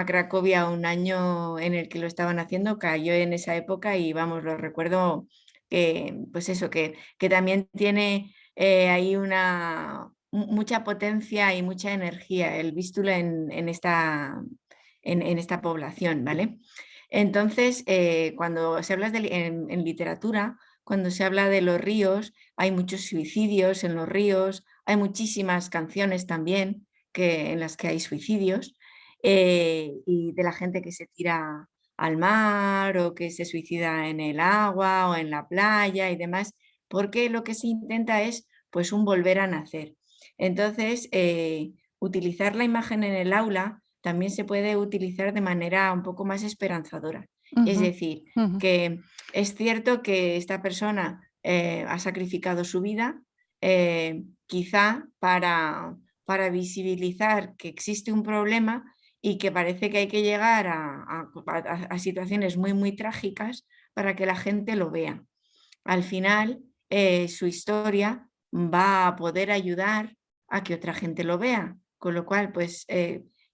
S3: Cracovia un año en el que lo estaban haciendo, cayó en esa época y vamos, lo recuerdo que, pues eso, que también tiene hay mucha potencia y mucha energía el Vístula en esta población, ¿vale? Entonces, cuando se habla en literatura, cuando se habla de los ríos, hay muchos suicidios en los ríos, hay muchísimas canciones también en las que hay suicidios y de la gente que se tira al mar o que se suicida en el agua o en la playa y demás, porque lo que se intenta es pues un volver a nacer. Entonces, utilizar la imagen en el aula también se puede utilizar de manera un poco más esperanzadora. Es decir, que es cierto que esta persona ha sacrificado su vida, quizá para visibilizar que existe un problema y que parece que hay que llegar a situaciones muy, muy trágicas para que la gente lo vea. Al final, su historia va a poder ayudar a que otra gente lo vea, con lo cual, pues,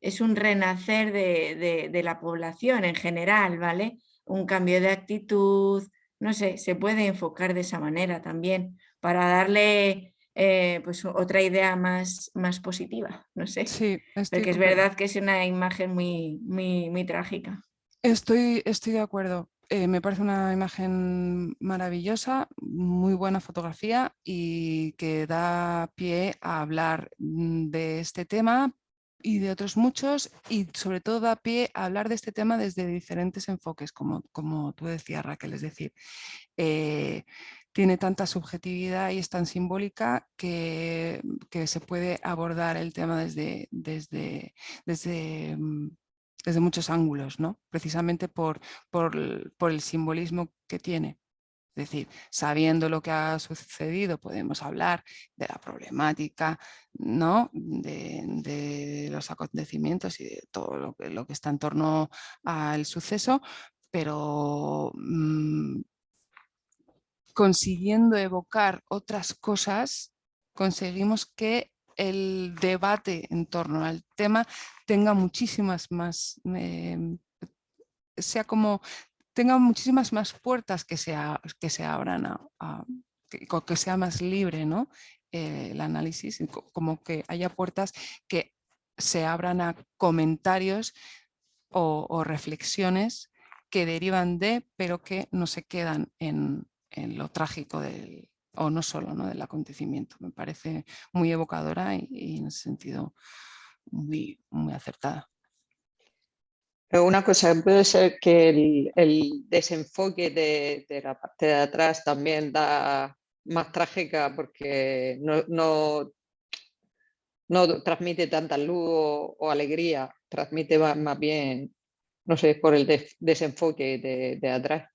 S3: es un renacer de la población en general, ¿vale? Un cambio de actitud, no sé, se puede enfocar de esa manera también para darle pues otra idea más positiva, no sé.
S1: Sí,
S3: porque es verdad que es una imagen muy, muy, muy trágica.
S1: Estoy de acuerdo. Me parece una imagen maravillosa, muy buena fotografía y que da pie a hablar de este tema y de otros muchos, y sobre todo da pie a hablar de este tema desde diferentes enfoques, como tú decías, Raquel, es decir, tiene tanta subjetividad y es tan simbólica que se puede abordar el tema desde muchos ángulos, ¿no? Precisamente por el simbolismo que tiene. Es decir, sabiendo lo que ha sucedido, podemos hablar de la problemática, ¿no? de los acontecimientos y de todo lo que está en torno al suceso, pero consiguiendo evocar otras cosas, conseguimos que el debate en torno al tema tenga muchísimas más, tenga muchísimas más puertas que se abran que sea más libre, ¿no? El análisis, como que haya puertas que se abran a comentarios o reflexiones que derivan pero que no se quedan en lo trágico o no solo, ¿no? del acontecimiento. Me parece muy evocadora y en ese sentido muy, muy acertada.
S9: Pero una cosa, puede ser que el desenfoque de la parte de atrás también da más trágica porque no transmite tanta luz o alegría, transmite más bien, no sé, por el desenfoque de atrás.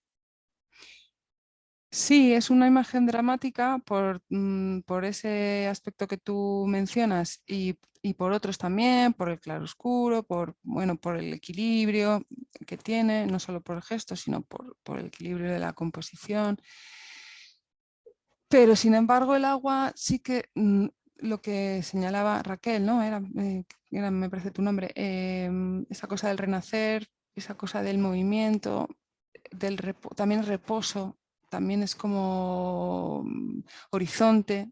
S1: Sí, es una imagen dramática por ese aspecto que tú mencionas y por otros también, por el claroscuro, bueno, por el equilibrio que tiene, no solo por el gesto, sino por el equilibrio de la composición. Pero sin embargo el agua sí que, lo que señalaba Raquel, ¿no? Era, me parece tu nombre, esa cosa del renacer, esa cosa del movimiento, también reposo, también es como horizonte,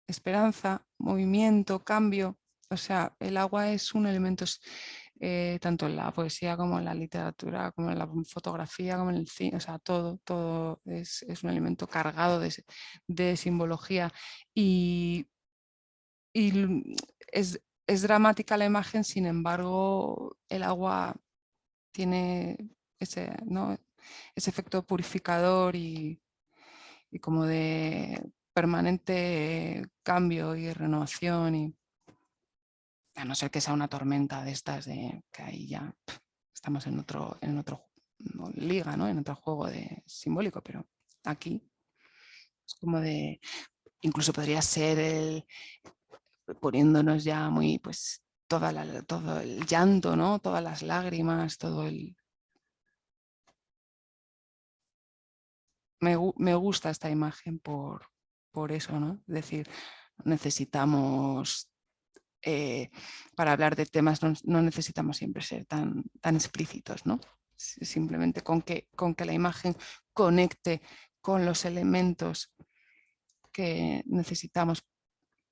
S1: esperanza, movimiento, cambio. O sea, el agua es un elemento, tanto en la poesía como en la literatura, como en la fotografía, como en el cine, o sea, todo es un elemento cargado de simbología. Y es dramática la imagen, sin embargo, el agua tiene ese, ¿no? ese efecto purificador y como de permanente cambio y renovación, y a no ser que sea una tormenta de estas, que ahí ya estamos en otro liga, ¿no? En otro juego simbólico, pero aquí es como de, incluso podría ser poniéndonos ya muy, pues, todo el llanto, ¿no? Todas las lágrimas, todo el... Me gusta esta imagen por eso, ¿no? Es decir, necesitamos, para hablar de temas, no necesitamos siempre ser tan explícitos, ¿no? Simplemente con que la imagen conecte con los elementos que necesitamos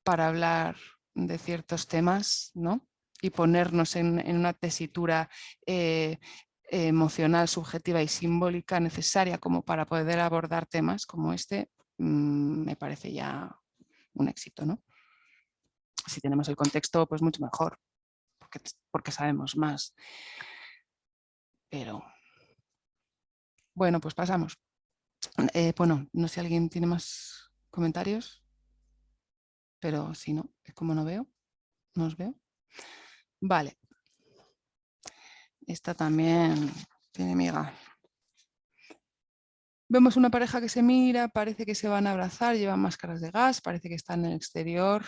S1: para hablar de ciertos temas, ¿no? Y ponernos en una tesitura emocional, subjetiva y simbólica necesaria como para poder abordar temas como este, me parece ya un éxito, ¿no? Si tenemos el contexto, pues mucho mejor, porque sabemos más. Pero bueno, pues pasamos. Bueno, no sé si alguien tiene más comentarios, pero si no, es como no os veo. Vale. Esta también tiene miga. Vemos una pareja que se mira, parece que se van a abrazar, llevan máscaras de gas, parece que están en el exterior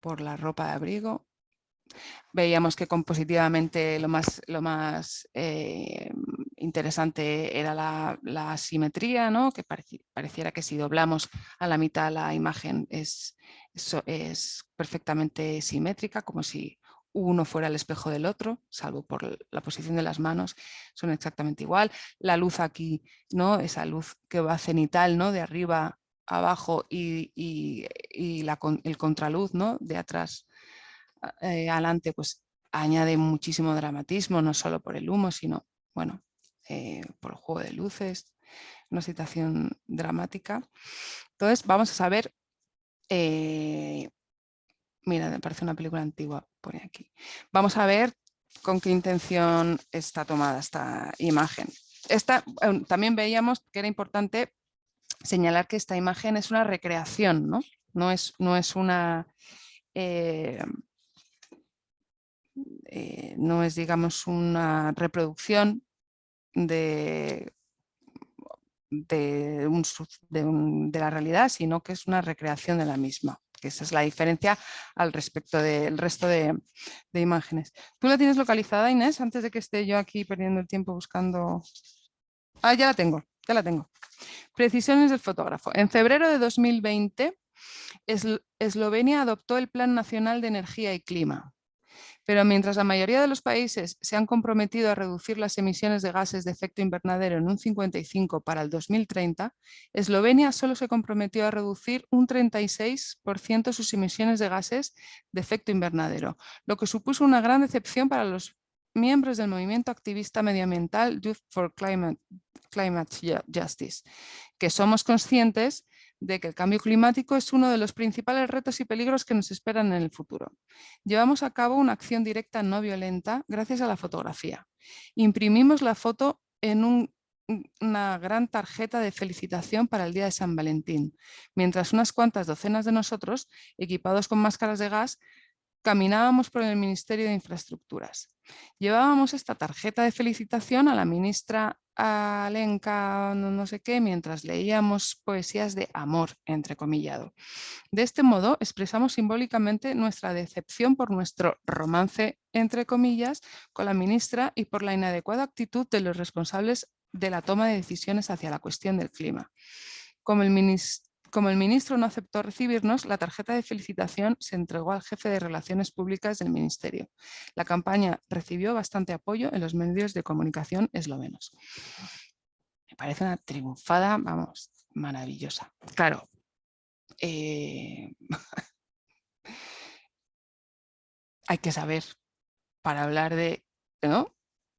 S1: por la ropa de abrigo. Veíamos que compositivamente lo más interesante era la asimetría, ¿no? Que pareciera que si doblamos a la mitad la imagen es perfectamente simétrica, como si uno fuera el espejo del otro, salvo por la posición de las manos, son exactamente igual. La luz aquí, ¿no? Esa luz que va cenital, ¿no? De arriba a abajo y el contraluz, ¿no? De atrás adelante, pues añade muchísimo dramatismo, no solo por el humo, sino, bueno, por el juego de luces, una situación dramática. Entonces vamos a saber, mira, me parece una película antigua, pone aquí. Vamos a ver con qué intención está tomada esta imagen. También veíamos que era importante señalar que esta imagen es una recreación, ¿no? No es una... no es, digamos, una reproducción de la realidad, sino que es una recreación de la misma, que esa es la diferencia al respecto del resto de imágenes. ¿Tú la tienes localizada, Inés, antes de que esté yo aquí perdiendo el tiempo buscando? Ah, ya la tengo. Precisiones del fotógrafo. En febrero de 2020, Eslovenia adoptó el Plan Nacional de Energía y Clima. Pero mientras la mayoría de los países se han comprometido a reducir las emisiones de gases de efecto invernadero en un 55% para el 2030, Eslovenia solo se comprometió a reducir un 36% sus emisiones de gases de efecto invernadero, lo que supuso una gran decepción para los miembros del movimiento activista medioambiental Youth for Climate Justice, que somos conscientes de que el cambio climático es uno de los principales retos y peligros que nos esperan en el futuro. Llevamos a cabo una acción directa no violenta gracias a la fotografía. Imprimimos la foto en una gran tarjeta de felicitación para el día de San Valentín, mientras unas cuantas docenas de nosotros, equipados con máscaras de gas, caminábamos por el Ministerio de Infraestructuras. Llevábamos esta tarjeta de felicitación a la ministra Alenka no sé qué, mientras leíamos poesías de amor, entrecomillado. De este modo expresamos simbólicamente nuestra decepción por nuestro romance, entre comillas, con la ministra y por la inadecuada actitud de los responsables de la toma de decisiones hacia la cuestión del clima. Como el ministro no aceptó recibirnos, la tarjeta de felicitación se entregó al jefe de Relaciones Públicas del Ministerio. La campaña recibió bastante apoyo en los medios de comunicación eslovenos. Me parece una triunfada, vamos, maravillosa. Claro, hay que saber para hablar de, ¿no?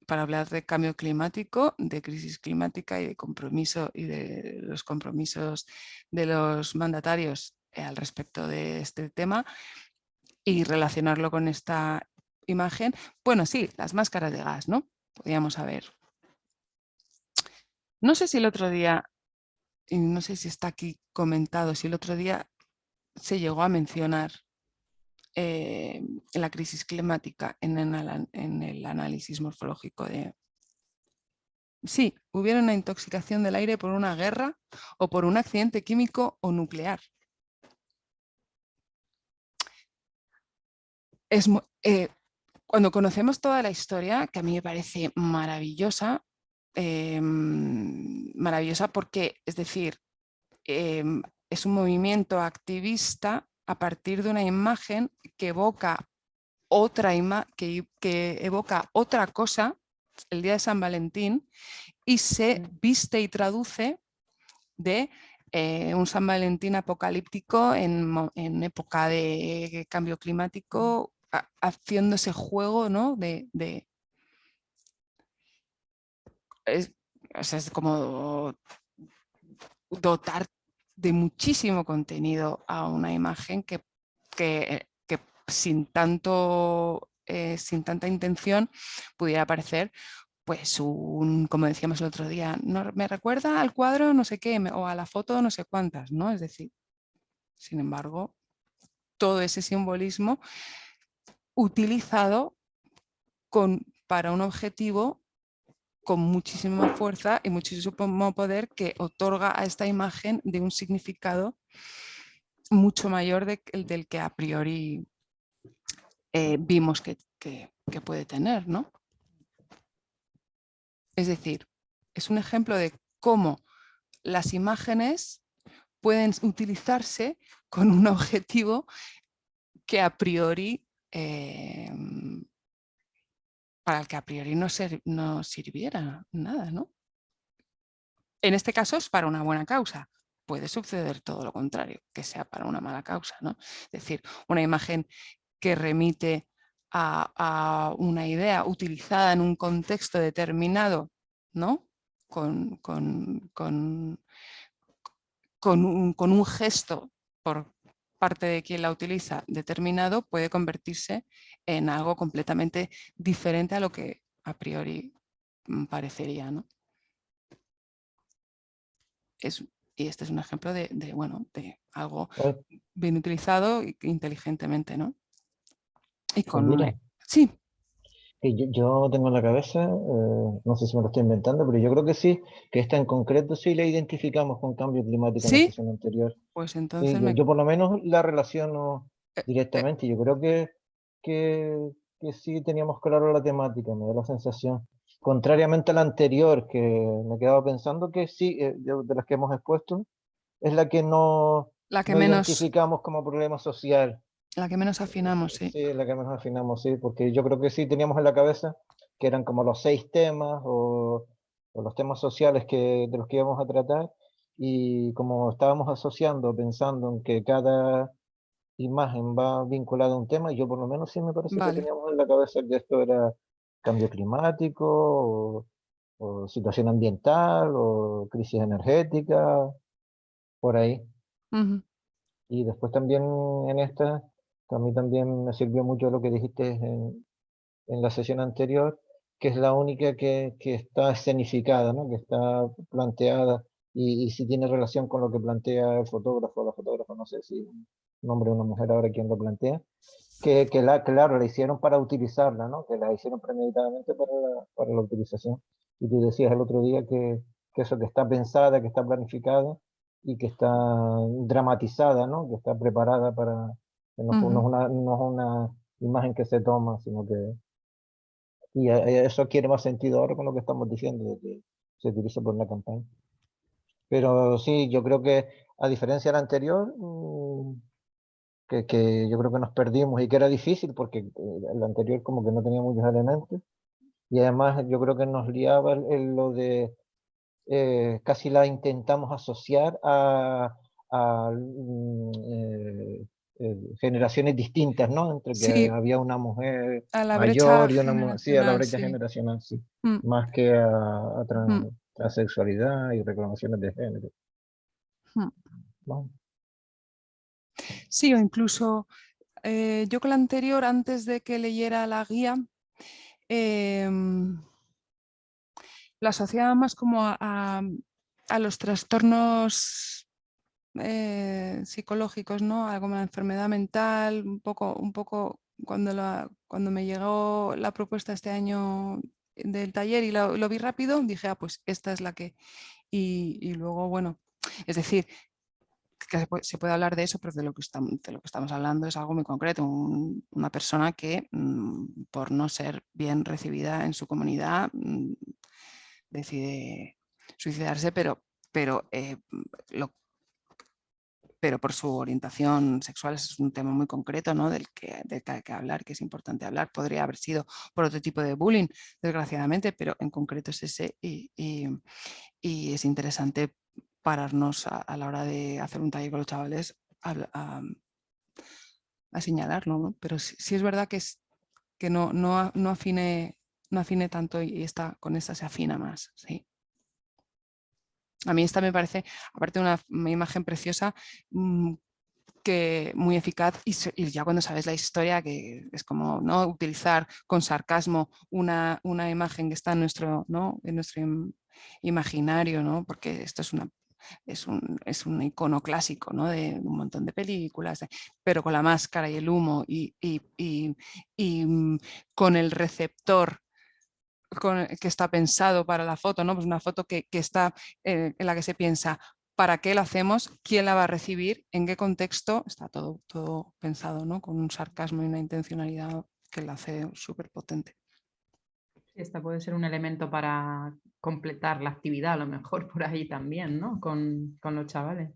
S1: Para hablar de cambio climático, de crisis climática y de compromiso y de los compromisos de los mandatarios al respecto de este tema y relacionarlo con esta imagen. Bueno, sí, las máscaras de gas, ¿no? Podríamos saber. No sé si el otro día, y no sé si está aquí comentado, si el otro día se llegó a mencionar la crisis climática en el análisis morfológico de... Sí, hubiera una intoxicación del aire por una guerra o por un accidente químico o nuclear. Cuando conocemos toda la historia, que a mí me parece maravillosa, maravillosa porque, es decir, es un movimiento activista a partir de una imagen que evoca evoca otra cosa, el día de San Valentín, y se viste y traduce de un San Valentín apocalíptico en época de cambio climático, haciendo ese juego, ¿no? Es como dotar de muchísimo contenido a una imagen que sin tanta intención pudiera parecer, pues como decíamos el otro día, no, me recuerda al cuadro no sé qué o a la foto no sé cuántas, ¿no? Es decir, sin embargo, todo ese simbolismo utilizado para un objetivo con muchísima fuerza y muchísimo poder que otorga a esta imagen de un significado mucho mayor del que a priori vimos que puede tener, ¿no? Es decir, es un ejemplo de cómo las imágenes pueden utilizarse con un objetivo que a priori, para el que a priori no sirviera nada, ¿no? En este caso es para una buena causa. Puede suceder todo lo contrario, que sea para una mala causa, ¿no? Es decir, una imagen que remite a una idea utilizada en un contexto determinado, ¿no? Con un gesto por parte de quien la utiliza determinado, puede convertirse en algo completamente diferente a lo que a priori parecería, ¿no? Y este es un ejemplo de algo bien utilizado e inteligentemente, ¿no? Y con
S10: mira,
S1: sí.
S10: Yo tengo en la cabeza, no sé si me lo estoy inventando, pero yo creo que sí, que esta en concreto sí la identificamos con cambio climático en la
S1: ¿Sí?
S10: sesión anterior.
S1: Pues entonces
S10: yo por lo menos la relaciono directamente. Yo creo que sí teníamos claro la temática, me da la sensación. Contrariamente a la anterior, que me quedaba pensando que sí, de las que hemos expuesto, es la que no identificamos como problema social.
S1: La que menos afinamos, sí.
S10: Sí, la que menos afinamos, sí, porque yo creo que sí teníamos en la cabeza que eran como los 6 temas o los temas sociales de los que íbamos a tratar, y como estábamos asociando, pensando en que cada imagen va vinculada a un tema, yo por lo menos sí me parece que teníamos en la cabeza que esto era cambio climático o situación ambiental o crisis energética, por ahí. Y después también en esta, a mí también me sirvió mucho lo que dijiste en la sesión anterior, que es la única que está escenificada, ¿no? Que está planteada y si tiene relación con lo que plantea el fotógrafo o la fotógrafa, no sé si un hombre o una mujer ahora quien lo plantea, claro, la hicieron para utilizarla, ¿no? Que la hicieron premeditadamente para la utilización. Y tú decías el otro día que eso, que está pensada, que está planificada y que está dramatizada, ¿no? Que está preparada para, que no, no es una imagen que se toma, sino que... Y eso adquiere más sentido ahora con lo que estamos diciendo, de que se utiliza por la campaña. Pero sí, yo creo que a diferencia de la anterior, que yo creo que nos perdimos y que era difícil porque el anterior como que no tenía muchos elementos y además yo creo que nos liaba lo de casi la intentamos asociar a generaciones distintas, ¿no? Entre que
S1: Sí,
S10: había una mujer
S1: a la brecha
S10: mayor y una mujer, sí, a la
S1: generacional,
S10: brecha
S1: sí.
S10: generacional, sí, más que a transexualidad y reclamaciones de género. Bueno.
S1: Sí, o incluso yo con la anterior, antes de que leyera la guía, la asociaba más como a los trastornos psicológicos, ¿no? Algo como la enfermedad mental, un poco cuando me llegó la propuesta este año del taller y lo vi rápido, dije, pues esta es la que... Y luego, bueno, es decir, que se puede hablar de eso, pero de lo que estamos hablando es algo muy concreto, una persona que por no ser bien recibida en su comunidad decide suicidarse, pero por su orientación sexual es un tema muy concreto, ¿no? del que hay que hablar, que es importante hablar. Podría haber sido por otro tipo de bullying, desgraciadamente, pero en concreto es ese y es interesante pararnos a la hora de hacer un taller con los chavales a señalarlo, ¿no? Pero sí es verdad que no afine tanto y con esta se afina más, sí. A mí esta me parece, aparte de una imagen preciosa, que muy eficaz y ya cuando sabes la historia, que es como, ¿no? Utilizar con sarcasmo una imagen que está en nuestro imaginario, ¿no? Porque esto es un icono clásico, ¿no? De un montón de películas, pero con la máscara y el humo y con el receptor que está pensado para la foto, ¿no? Pues una foto que está en la que se piensa ¿para qué lo hacemos? ¿Quién la va a recibir? ¿En qué contexto? Está todo pensado, ¿no? Con un sarcasmo y una intencionalidad que la hace súper potente.
S2: Esta puede ser un elemento para completar la actividad, a lo mejor por ahí también, ¿no? Con los chavales.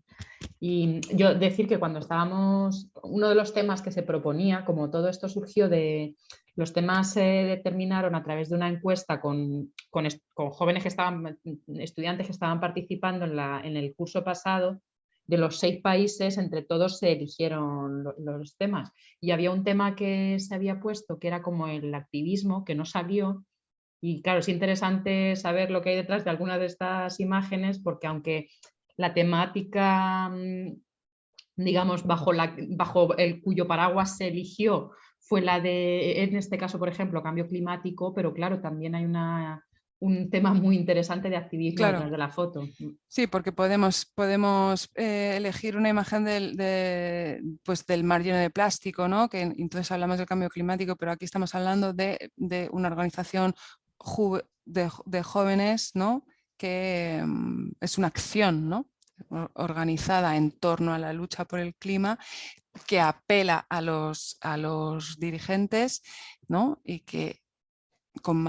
S2: Y yo decir que cuando estábamos, uno de los temas que se proponía, como todo esto surgió de los temas se determinaron a través de una encuesta con jóvenes que estaban, estudiantes que estaban participando en el curso pasado, de los 6 países, entre todos se eligieron los temas. Y había un tema que se había puesto que era como el activismo, que no salió. Y claro, es interesante saber lo que hay detrás de algunas de estas imágenes, porque aunque la temática, digamos, bajo el cuyo paraguas se eligió fue la de, en este caso, por ejemplo, cambio climático, pero claro, también hay un tema muy interesante de activismo detrás de la foto.
S1: Sí, porque podemos elegir una imagen del mar lleno de plástico, ¿no? Que entonces hablamos del cambio climático, pero aquí estamos hablando de una organización de jóvenes, ¿no? Que es una acción, ¿no? Organizada en torno a la lucha por el clima, que apela a los dirigentes, ¿no? Y que con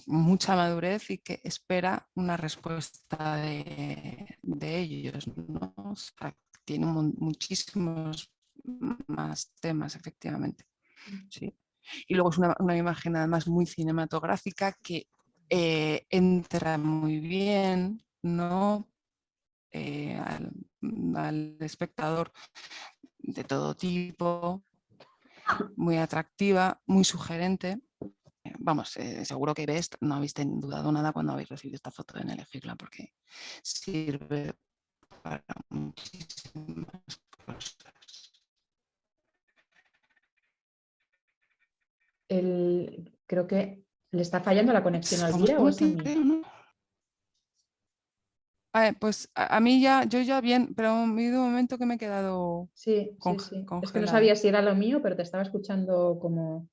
S1: mucha madurez y que espera una respuesta de ellos, ¿no? O sea, tiene muchísimos más temas, efectivamente. Sí. Y luego es una imagen además muy cinematográfica que entra muy bien, ¿no? Al espectador de todo tipo, muy atractiva, muy sugerente. Vamos, seguro que no habéis dudado nada cuando habéis recibido esta foto en elegirla, porque sirve para muchísimas cosas.
S2: Creo que le está fallando la conexión a Elvira, ¿o es a mí?
S1: ¿No? Pues a mí yo ya bien, pero ha habido un momento que me he quedado
S2: sí.
S1: congelada.
S2: Es que no sabía si era lo mío, pero te estaba escuchando como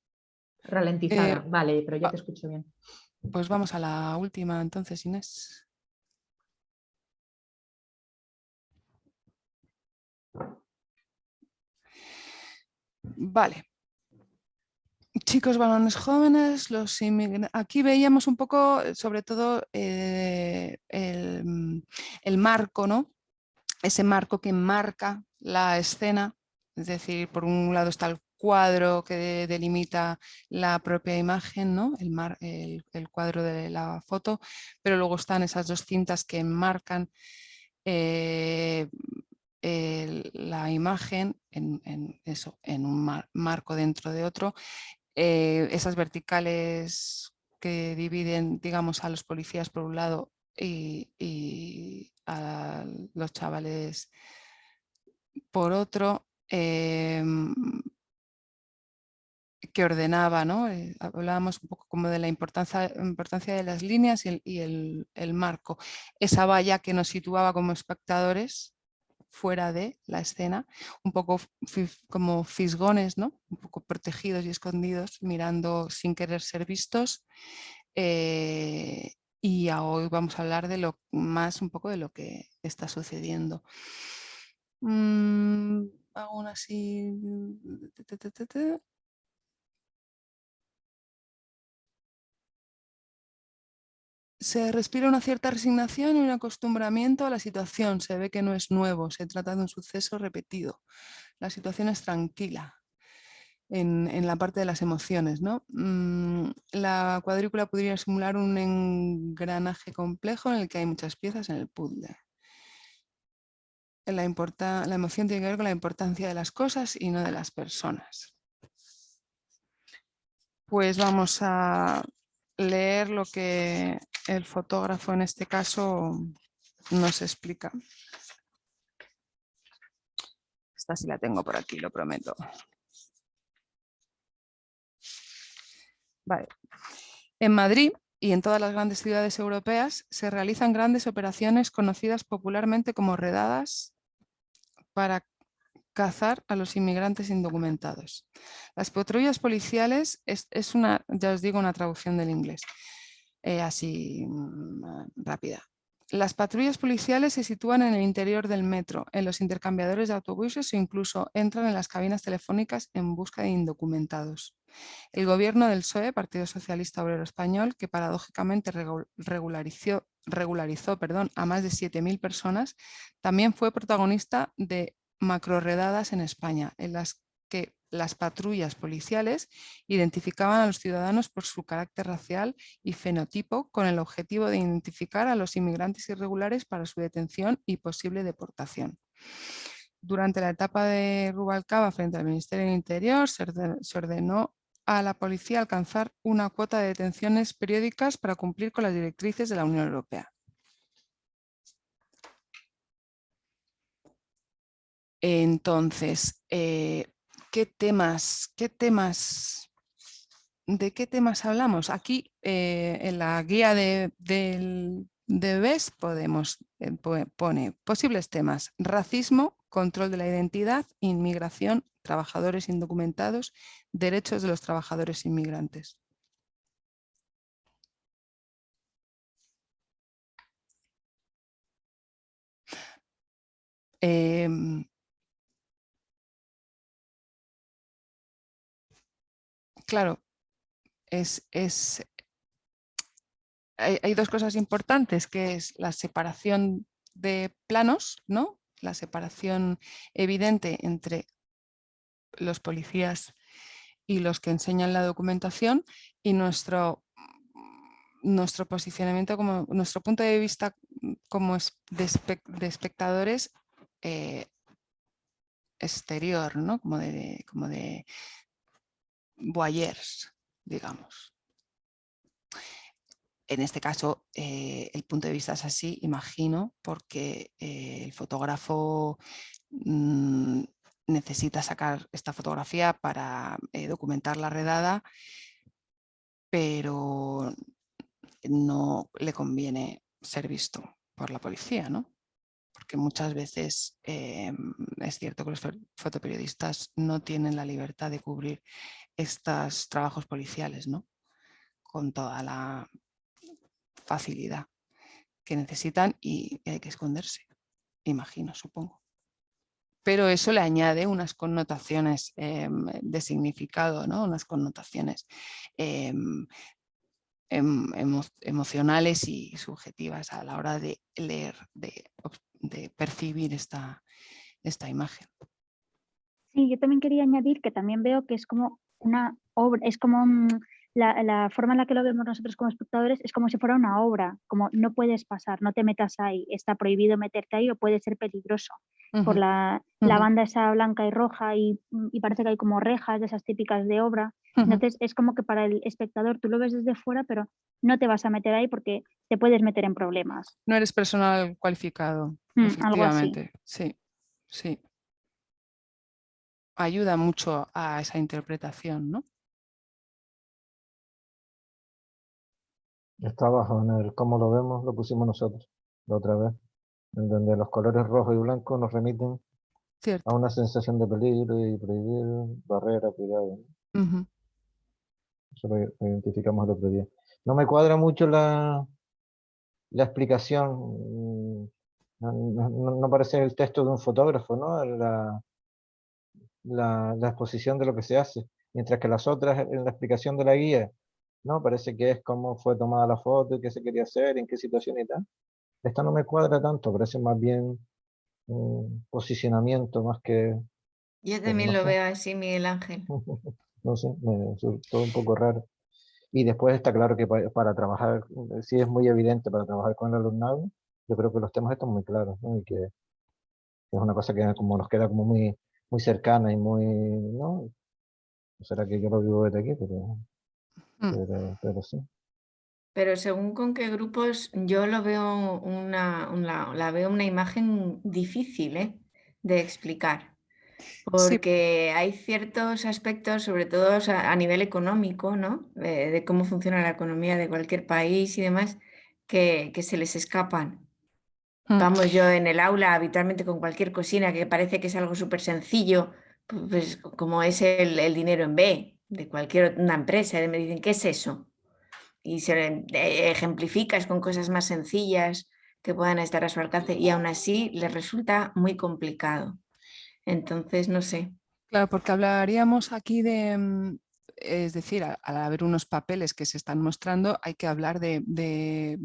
S2: ralentizada. Vale, pero ya te escucho bien.
S1: Pues vamos a la última entonces, Inés. Vale. Chicos, varones jóvenes, los inmigrantes. Aquí veíamos un poco, sobre todo, el marco, ¿no? Ese marco que marca la escena. Es decir, por un lado está el cuadro que delimita la propia imagen, ¿no? El cuadro de la foto, pero luego están esas dos cintas que marcan la imagen en un marco dentro de otro. Esas verticales que dividen, digamos, a los policías por un lado y a los chavales por otro, que ordenaba, ¿no? Hablábamos un poco como de la importancia de las líneas y el marco. Esa valla que nos situaba como espectadores fuera de la escena, un poco como fisgones, ¿no? Un poco protegidos y escondidos, mirando sin querer ser vistos. Y hoy vamos a hablar de un poco de lo que está sucediendo. Aún así... Se respira una cierta resignación y un acostumbramiento a la situación. Se ve que no es nuevo, se trata de un suceso repetido. La situación es tranquila en la parte de las emociones, ¿no? La cuadrícula podría simular un engranaje complejo en el que hay muchas piezas en el puzzle. La emoción tiene que ver con la importancia de las cosas y no de las personas. Pues vamos a leer lo que el fotógrafo en este caso nos explica. Esta sí la tengo por aquí, lo prometo. Vale. En Madrid y en todas las grandes ciudades europeas se realizan grandes operaciones conocidas popularmente como redadas para cazar a los inmigrantes indocumentados. Las patrullas policiales es una, ya os digo, una traducción del inglés, así rápida. Las patrullas policiales se sitúan en el interior del metro, en los intercambiadores de autobuses o incluso entran en las cabinas telefónicas en busca de indocumentados. El gobierno del PSOE, Partido Socialista Obrero Español, que paradójicamente regularizó a más de 7.000 personas, también fue protagonista de macroredadas en España, en las que las patrullas policiales identificaban a los ciudadanos por su carácter racial y fenotipo con el objetivo de identificar a los inmigrantes irregulares para su detención y posible deportación. Durante la etapa de Rubalcaba frente al Ministerio del Interior se ordenó a la policía alcanzar una cuota de detenciones periódicas para cumplir con las directrices de la Unión Europea. Entonces, ¿de qué temas hablamos? Aquí en la guía de BES pone posibles temas: racismo, control de la identidad, inmigración, trabajadores indocumentados, derechos de los trabajadores inmigrantes. Claro, hay dos cosas importantes, que es la separación de planos, ¿no? La separación evidente entre los policías y los que enseñan la documentación, y nuestro posicionamiento, nuestro punto de vista como de espectadores exterior, ¿no? Como de voyeurs, digamos. En este caso, el punto de vista es así, imagino, porque el fotógrafo necesita sacar esta fotografía para documentar la redada, pero no le conviene ser visto por la policía, ¿no? Porque muchas veces es cierto que los fotoperiodistas no tienen la libertad de cubrir estos trabajos policiales, ¿no? Con toda la facilidad que necesitan y hay que esconderse, imagino, supongo. Pero eso le añade unas connotaciones de significado, ¿no? Unas connotaciones emocionales y subjetivas a la hora de leer, de percibir esta imagen.
S8: Sí, yo también quería añadir que también veo que es como una obra, es como la forma en la que lo vemos nosotros como espectadores es como si fuera una obra, como no puedes pasar, no te metas ahí, está prohibido meterte ahí o puede ser peligroso. Por la banda esa blanca y roja y parece que hay como rejas de esas típicas de obra. Entonces es como que para el espectador tú lo ves desde fuera, pero no te vas a meter ahí porque te puedes meter en problemas.
S1: No eres personal cualificado,
S8: Algo así.
S1: efectivamente, sí, sí. Ayuda mucho a esa interpretación, ¿no?
S10: Está abajo en el cómo lo vemos, lo pusimos nosotros la otra vez, en donde los colores rojo y blanco nos remiten
S1: Cierto.
S10: a una sensación de peligro y prohibir, barrera, cuidado. Eso lo identificamos el otro día. No me cuadra mucho la explicación, no parece el texto de un fotógrafo, ¿no? La exposición de lo que se hace, mientras que las otras en la explicación de la guía, ¿no? Parece que es cómo fue tomada la foto y qué se quería hacer, en qué situación y tal. Esta no me cuadra tanto, parece más bien un posicionamiento más que...
S3: Yo también
S10: no
S3: lo
S10: sé.
S3: veo así, Miguel Ángel.
S10: No sé, todo un poco raro. Y después está claro que para trabajar, sí es muy evidente, para trabajar con el alumnado, yo creo que los temas están muy claros, ¿no? Y que es una cosa que como nos queda como muy, muy cercana y muy, ¿no? Será que yo lo vivo desde aquí, pero sí.
S3: Pero según con qué grupos, yo lo veo la veo una imagen difícil de explicar. Porque hay ciertos aspectos, sobre todo a nivel económico, ¿no? De cómo funciona la economía de cualquier país y demás, que se les escapan. Vamos, yo en el aula habitualmente con cualquier cocina que parece que es algo súper sencillo, pues como es el dinero en B de una empresa, y me dicen, ¿qué es eso? Y se ejemplificas con cosas más sencillas que puedan estar a su alcance y aún así les resulta muy complicado. Entonces, no sé.
S1: Claro, porque hablaríamos aquí de, es decir, al haber unos papeles que se están mostrando, hay que hablar de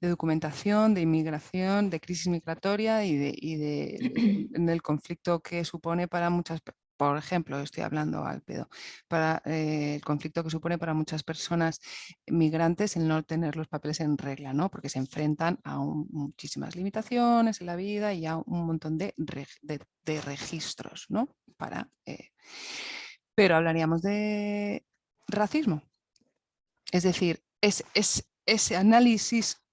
S1: documentación, de inmigración, de crisis migratoria y del conflicto que supone para muchas personas. Por ejemplo, estoy hablando al pedo, para el conflicto que supone para muchas personas migrantes el no tener los papeles en regla, ¿no? Porque se enfrentan a muchísimas limitaciones en la vida y a un montón de registros, ¿no? Pero hablaríamos de racismo. Es decir, ese análisis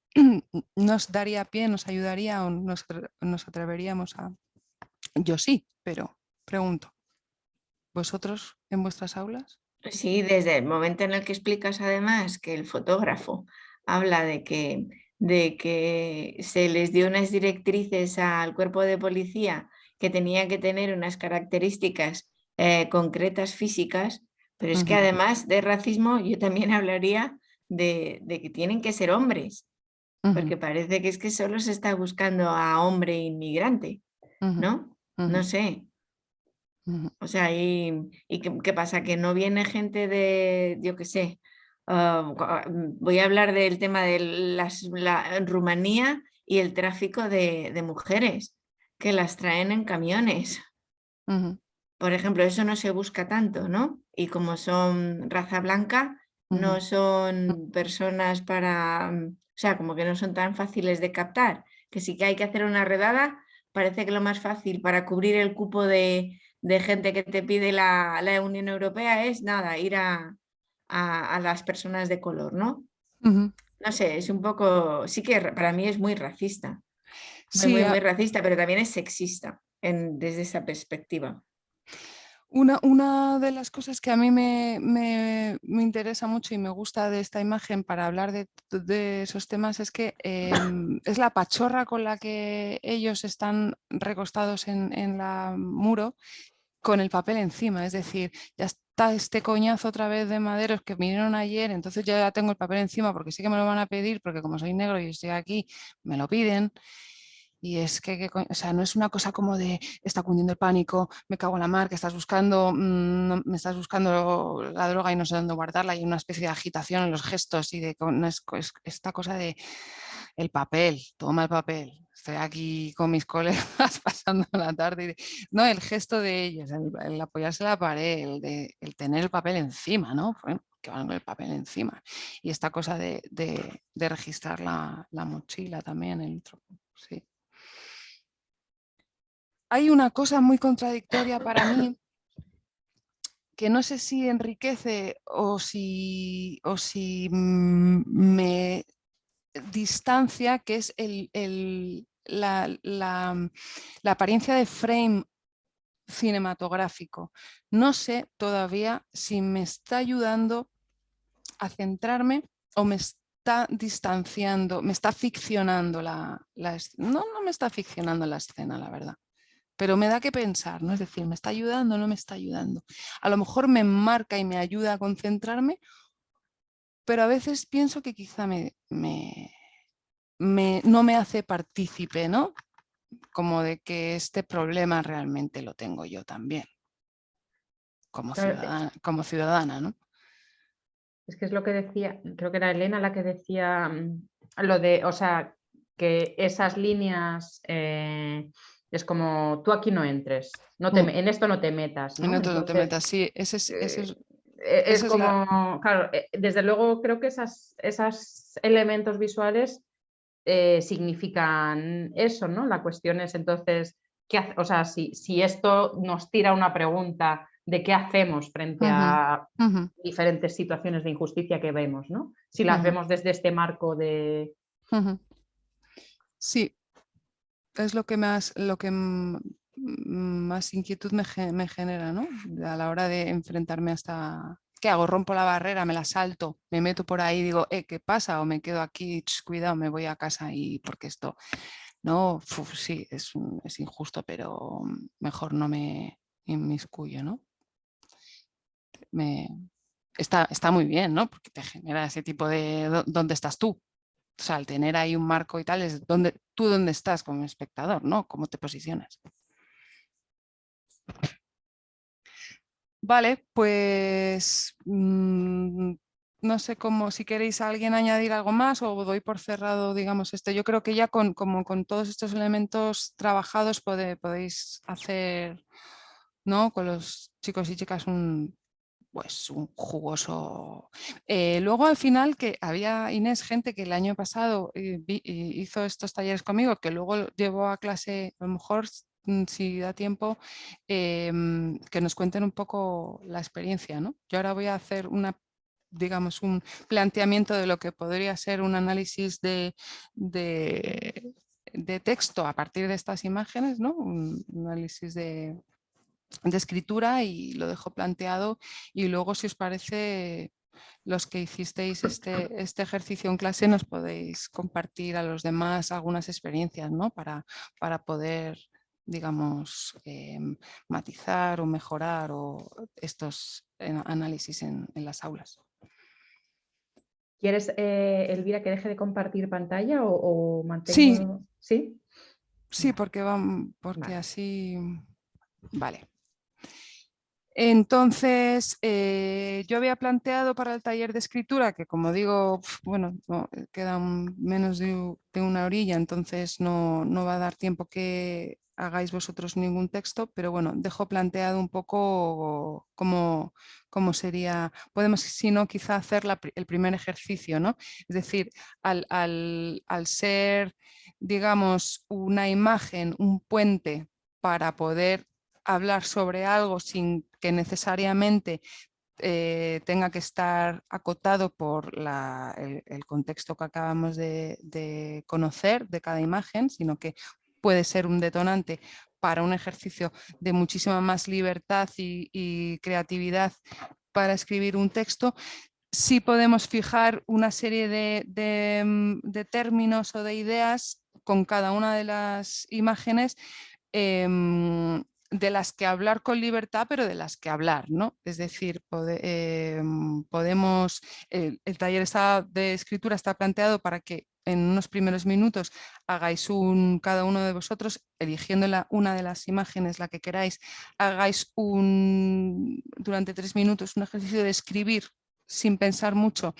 S1: nos daría pie, nos ayudaría o nos atreveríamos a... Yo sí, pero pregunto, ¿vosotros en vuestras aulas?
S3: Sí, desde el momento en el que explicas además que el fotógrafo habla de que se les dio unas directrices al cuerpo de policía que tenía que tener unas características concretas físicas, pero es que además de racismo yo también hablaría de que tienen que ser hombres, porque parece que es que solo se está buscando a hombre inmigrante, ¿no? No sé. O sea, ¿y qué pasa? Que no viene gente de, yo qué sé, voy a hablar del tema de Rumanía y el tráfico de mujeres que las traen en camiones. Por ejemplo, eso no se busca tanto, ¿no? Y como son raza blanca, no son personas o sea, como que no son tan fáciles de captar, que sí que hay que hacer una redada, parece que lo más fácil para cubrir el cupo de gente que te pide la Unión Europea es nada, ir a a las personas de color, ¿no?
S1: Ujú.
S3: No sé, es un poco, sí que para mí es muy racista,
S1: Sí,
S3: muy racista, pero también es sexista desde esa perspectiva.
S1: una de las cosas que a mí me interesa mucho y me gusta de esta imagen para hablar de esos temas es que es la pachorra con la que ellos están recostados en la muro con el papel encima. Es decir, ya está este coñazo otra vez de maderos que vinieron ayer, entonces ya tengo el papel encima porque sé que me lo van a pedir, porque como soy negro y estoy aquí, me lo piden. Y es que o sea, no es una cosa como de está cundiendo el pánico, me cago en la mar, que estás buscando, me estás buscando la droga y no sé dónde guardarla, y una especie de agitación en los gestos y de no es esta cosa de el papel, toma el papel. Estoy aquí con mis colegas pasando la tarde. No, el gesto de ellos, el apoyarse a la pared, el tener el papel encima, ¿no? Bueno, que van con el papel encima. Y esta cosa de registrar la mochila también, el otro, sí. Hay una cosa muy contradictoria para mí que no sé si enriquece o si me distancia, que es la apariencia de frame cinematográfico. No sé todavía si me está ayudando a centrarme o me está distanciando, me está ficcionando no me está ficcionando la escena, la verdad. Pero me da que pensar, ¿no? Es decir, ¿me está ayudando o no me está ayudando? A lo mejor me enmarca y me ayuda a concentrarme, pero a veces pienso que quizá no me hace partícipe, ¿no? Como de que este problema realmente lo tengo yo también, como ciudadana, ¿no?
S2: Es que es lo que decía, creo que era Elena la que decía lo de, o sea, que esas líneas es como tú aquí no entres, en esto no te metas, ¿no?
S1: En esto no te
S2: Entonces,
S1: metas, sí,
S2: es como, claro, desde luego creo que esos elementos visuales significan eso, ¿no? La cuestión es entonces, o sea, si esto nos tira una pregunta de qué hacemos frente a diferentes situaciones de injusticia que vemos, ¿no? Si las vemos desde este marco de...
S1: Sí, es lo que más inquietud me genera, ¿no? A la hora de enfrentarme a esta... ¿Qué hago? Rompo la barrera, me la salto, me meto por ahí y digo, ¿qué pasa? O me quedo aquí, cuidado, me voy a casa y porque esto... No, sí, es injusto, pero mejor no me inmiscuyo, ¿no? Está muy bien, ¿no? Porque te genera ese tipo de ¿dónde estás tú? O sea, al tener ahí un marco y tal, es tú dónde estás como espectador, ¿no? ¿Cómo te posicionas? Vale, pues no sé si queréis a alguien añadir algo más o doy por cerrado, digamos, esto. Yo creo que ya con todos estos elementos trabajados podéis hacer, ¿no? Con los chicos y chicas un jugoso. Luego al final que había Inés, gente que el año pasado hizo estos talleres conmigo, que luego llevó a clase, a lo mejor si da tiempo, que nos cuenten un poco la experiencia, ¿no? Yo ahora voy a hacer digamos, un planteamiento de lo que podría ser un análisis de texto a partir de estas imágenes, ¿no? Un análisis de escritura y lo dejo planteado y luego si os parece los que hicisteis este ejercicio en clase nos podéis compartir a los demás algunas experiencias, ¿no? para poder digamos matizar o mejorar estos análisis en las aulas.
S2: ¿Quieres, Elvira, que deje de compartir pantalla o
S1: Sí,
S2: mantengo? ¿Sí?
S1: Sí, porque
S2: Vale.
S1: Así... Vale. Entonces, yo había planteado para el taller de escritura, que como digo, bueno, quedan menos de una horilla, entonces no va a dar tiempo que hagáis vosotros ningún texto, pero bueno, dejo planteado un poco cómo sería, podemos, si no, quizá hacer el primer ejercicio, ¿no? Es decir, al ser, digamos, una imagen, un puente para poder hablar sobre algo sin que necesariamente tenga que estar acotado por el contexto que acabamos de conocer de cada imagen, sino que puede ser un detonante para un ejercicio de muchísima más libertad y creatividad para escribir un texto. Sí podemos fijar una serie de términos o de ideas con cada una de las imágenes, de las que hablar con libertad, pero de las que hablar, ¿no? Es decir, podemos, el taller de escritura está planteado para que en unos primeros minutos hagáis cada uno de vosotros, eligiendo una de las imágenes, la que queráis, hagáis durante 3 minutos un ejercicio de escribir sin pensar mucho,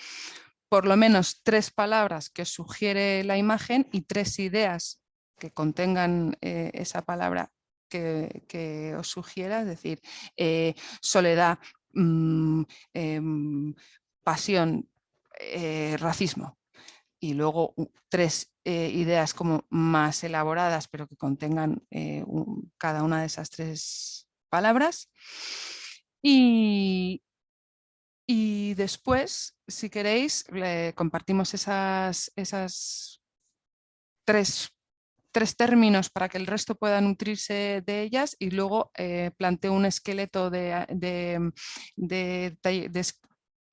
S1: por lo menos 3 palabras que os sugiere la imagen y 3 ideas que contengan esa palabra que os sugiera, es decir, soledad, pasión, racismo. Y luego 3 ideas como más elaboradas, pero que contengan cada una de esas 3 palabras. Y después, si queréis, compartimos esas 3 términos para que el resto pueda nutrirse de ellas, y luego planteo un esqueleto de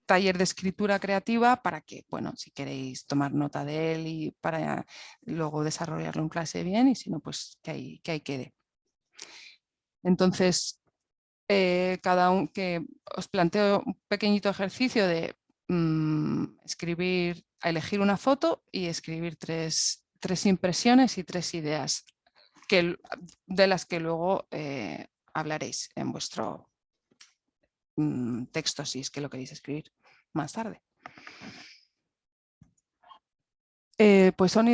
S1: taller de escritura creativa para que, bueno, si queréis tomar nota de él y para luego desarrollarlo en clase bien, y si no, pues que ahí quede. Entonces, que os planteo un pequeñito ejercicio de elegir una foto y escribir 3 impresiones y 3 ideas de las que luego hablaréis en vuestro texto, si es que lo queréis escribir más tarde. Pues son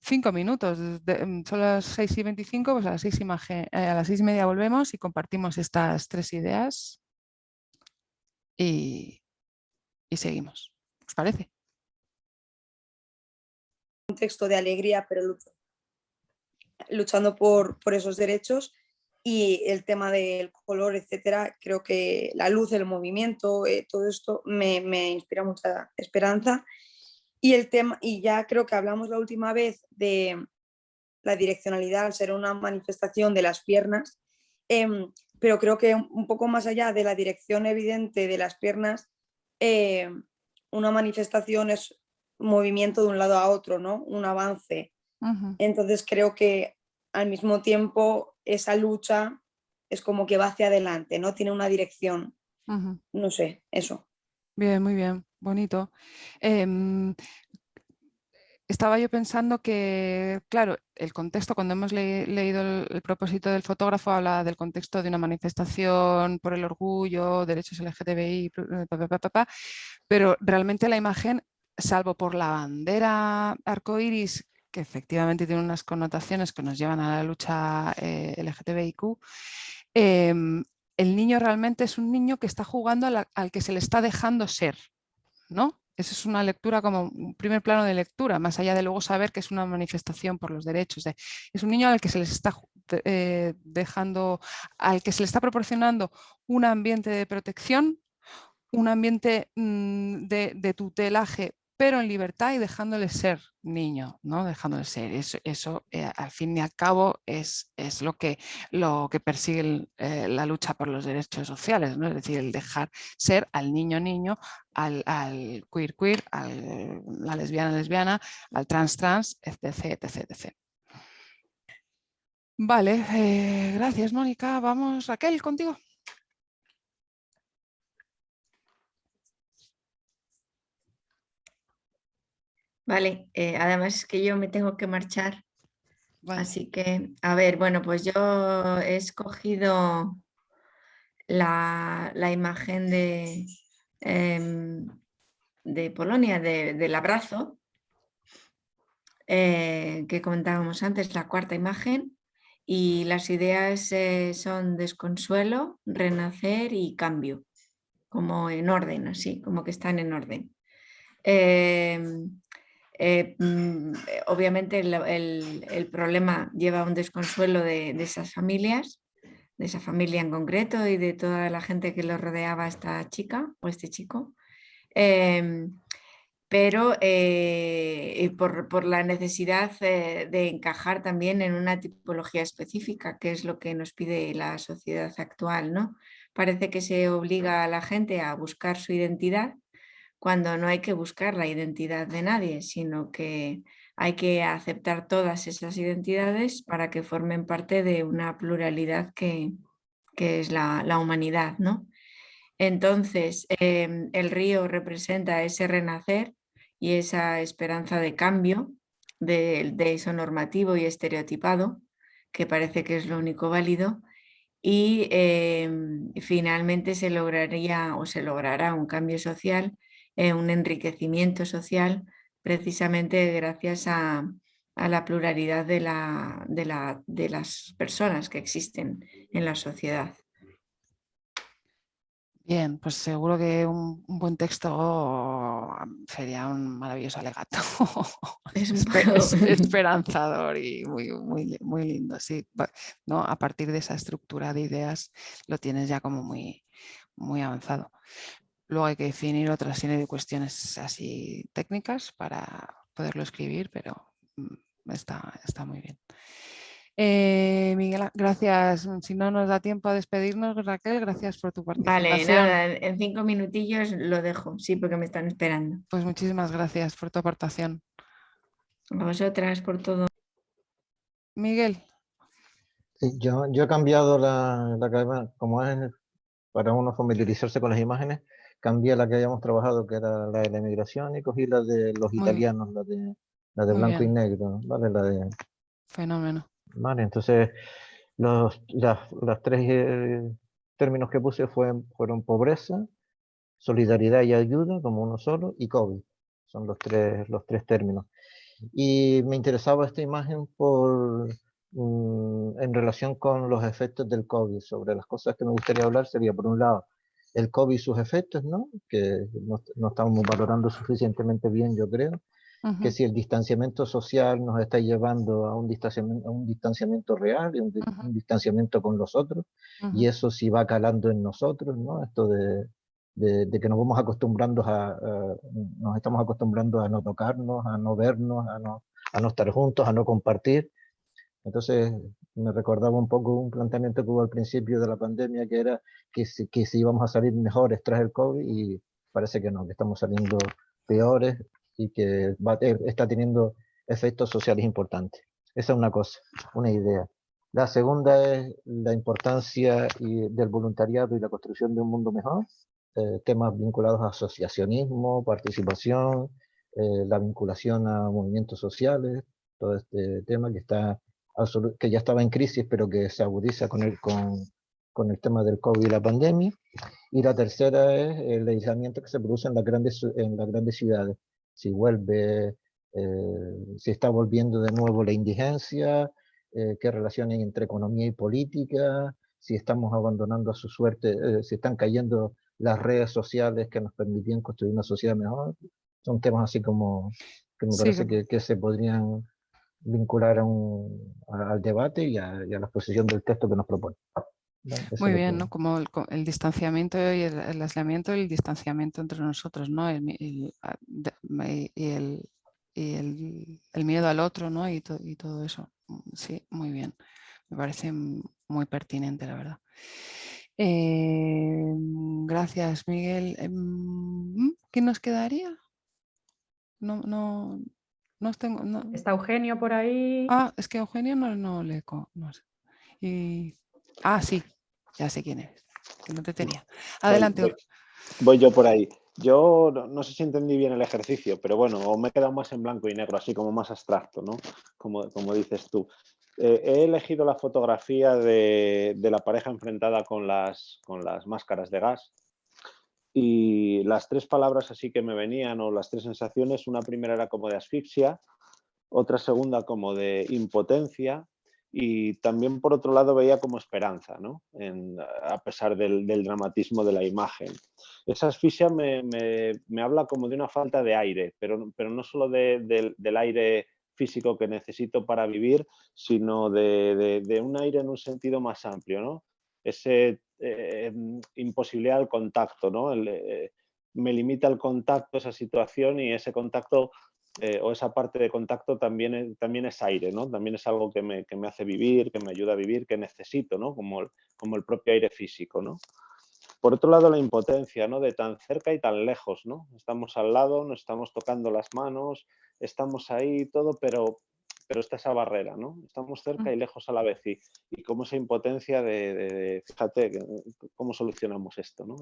S1: 5 minutos, son las 6:25, pues a las 6:30 volvemos y compartimos estas 3 ideas y seguimos. ¿Os parece?
S11: Un texto de alegría, pero luchando por esos derechos, y el tema del color, etcétera, creo que la luz, el movimiento, todo esto me inspira mucha esperanza. Y el tema, y ya creo que hablamos la última vez de la direccionalidad al ser una manifestación de las piernas, pero creo que un poco más allá de la dirección evidente de las piernas, una manifestación es movimiento de un lado a otro, ¿no? Un avance. Entonces creo que al mismo tiempo esa lucha es como que va hacia adelante, ¿no? Tiene una dirección. No sé, eso.
S1: Bien, muy bien, bonito. Estaba yo pensando que, claro, el contexto, cuando hemos leído el propósito del fotógrafo, habla del contexto de una manifestación por el orgullo, derechos LGTBI, pero realmente la imagen, salvo por la bandera arcoíris, que efectivamente tiene unas connotaciones que nos llevan a la lucha LGTBIQ, el niño realmente es un niño que está jugando al que se le está dejando ser, ¿no? Eso es una lectura, como un primer plano de lectura, más allá de luego saber que es una manifestación por los derechos. Es un niño al que se les está al que se le está proporcionando un ambiente de protección, un ambiente de tutelaje, pero en libertad y dejándole ser niño, ¿no? Dejándole ser. Eso al fin y al cabo es lo que persigue la lucha por los derechos sociales, ¿no? Es decir, el dejar ser al niño, al queer, a la lesbiana, al trans, etc. Vale, gracias, Mónica. Vamos, Raquel, contigo.
S3: Vale, además es que yo me tengo que marchar,
S1: Vale.
S3: Así que, a ver, bueno, pues yo he escogido la imagen de Polonia, del abrazo, que comentábamos antes, la cuarta imagen, y las ideas son desconsuelo, renacer y cambio, como en orden, así, como que están en orden. Obviamente el problema lleva a un desconsuelo de esas familias, esa familia en concreto y de toda la gente que lo rodeaba a esta chica o este chico. Pero por la necesidad de encajar también en una tipología específica, que es lo que nos pide la sociedad actual, ¿no? Parece que se obliga a la gente a buscar su identidad cuando no hay que buscar la identidad de nadie, sino que hay que aceptar todas esas identidades para que formen parte de una pluralidad que es la humanidad, ¿no? Entonces, el río representa ese renacer y esa esperanza de cambio de eso normativo y estereotipado, que parece que es lo único válido, y finalmente se lograría o se logrará un cambio social, un enriquecimiento social, precisamente gracias a la pluralidad de las personas que existen en la sociedad.
S1: Bien, pues seguro que un buen texto sería un maravilloso alegato. Esperanzador y muy lindo. Sí, ¿no? A partir de esa estructura de ideas lo tienes ya como muy avanzado. Luego hay que definir otra serie de cuestiones así técnicas para poderlo escribir, pero está muy bien. Miguel, gracias. Si no nos da tiempo a despedirnos, Raquel, gracias por tu participación.
S3: Vale, nada, en 5 minutillos lo dejo, sí, porque me están esperando.
S1: Pues muchísimas gracias por tu aportación.
S3: A vosotras por todo.
S1: Miguel.
S10: Sí, yo he cambiado la que como es para uno familiarizarse con las imágenes, cambié la que habíamos trabajado, que era la de la emigración, y cogí la de los italianos, la de blanco y negro, ¿vale? La de...
S1: Fenómeno.
S10: Vale, entonces las tres términos que puse fueron pobreza, solidaridad y ayuda, como uno solo, y COVID. Son los tres términos. Y me interesaba esta imagen en relación con los efectos del COVID. Sobre las cosas que me gustaría hablar sería, por un lado, el COVID y sus efectos, ¿no? Que no estamos valorando suficientemente bien, yo creo. Que si el distanciamiento social nos está llevando a un distanciamiento real, un distanciamiento con los otros, y eso sí va calando en nosotros, ¿no? Esto de que nos vamos acostumbrando nos estamos acostumbrando a no tocarnos, a no vernos, a no estar juntos, a no compartir. Entonces me recordaba un poco un planteamiento que hubo al principio de la pandemia, que era que si íbamos a salir mejores tras el COVID, y parece que no, que estamos saliendo peores y que está teniendo efectos sociales importantes. Esa es una cosa, una idea. La segunda es la importancia del voluntariado y la construcción de un mundo mejor, temas vinculados a asociacionismo, participación, la vinculación a movimientos sociales, todo este tema que ya estaba en crisis, pero que se agudiza con el tema del COVID y la pandemia. Y la tercera es el aislamiento que se produce en las grandes ciudades. Si si está volviendo de nuevo la indigencia, qué relación hay entre economía y política, si estamos abandonando a su suerte, si están cayendo las redes sociales que nos permitían construir una sociedad mejor. Son temas así como que me parece que se podrían vincular al debate y a la exposición del texto que nos propone.
S1: Muy bien, ¿no? Como el distanciamiento y el aislamiento y el distanciamiento entre nosotros, ¿no? El miedo al otro, ¿no? Y todo eso. Sí, muy bien. Me parece muy pertinente, la verdad. Gracias, Miguel. ¿Qué nos quedaría? No tengo. No.
S2: ¿Está Eugenio por ahí?
S1: Ah, es que Eugenio no le... No sé. Sí, ya sé quién eres, que no te tenía. Adelante.
S12: Voy yo por ahí. Yo no sé si entendí bien el ejercicio, pero bueno, me he quedado más en blanco y negro, así como más abstracto, ¿no? Como dices tú. He elegido la fotografía de la pareja enfrentada con las máscaras de gas. Y las tres palabras así que me venían, o las tres sensaciones, una primera era como de asfixia, otra segunda como de impotencia, y también por otro lado veía como esperanza, ¿no? A pesar del dramatismo de la imagen. Esa asfixia me habla como de una falta de aire, pero no solo del aire físico que necesito para vivir, sino de un aire en un sentido más amplio, ¿no? ese imposibilidad al contacto, ¿no? Me limita el contacto, esa situación, y ese contacto o esa parte de contacto también es aire, ¿no? También es algo que me hace vivir, que me ayuda a vivir, que necesito, ¿no? Como el propio aire físico, ¿no? Por otro lado, la impotencia, ¿no? De tan cerca y tan lejos, ¿no? Estamos al lado, nos estamos tocando las manos, estamos ahí y todo, pero está esa barrera, ¿no? Estamos cerca y lejos a la vez, y como esa impotencia fíjate, ¿cómo solucionamos esto, ¿no?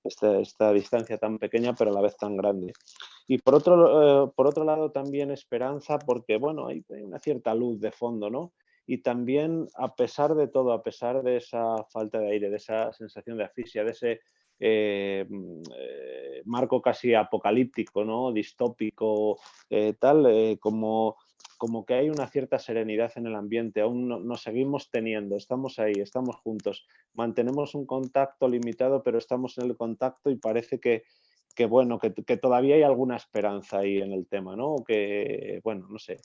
S12: Esta distancia tan pequeña pero a la vez tan grande. Y por otro lado también esperanza, porque bueno, hay una cierta luz de fondo, ¿no? Y también, a pesar de todo, a pesar de esa falta de aire, de esa sensación de asfixia, de ese marco casi apocalíptico, ¿no? Distópico, como que hay una cierta serenidad en el ambiente, aún nos seguimos teniendo, estamos ahí, estamos juntos, mantenemos un contacto limitado, pero estamos en el contacto y parece que todavía hay alguna esperanza ahí en el tema, ¿no? Que, bueno, no sé,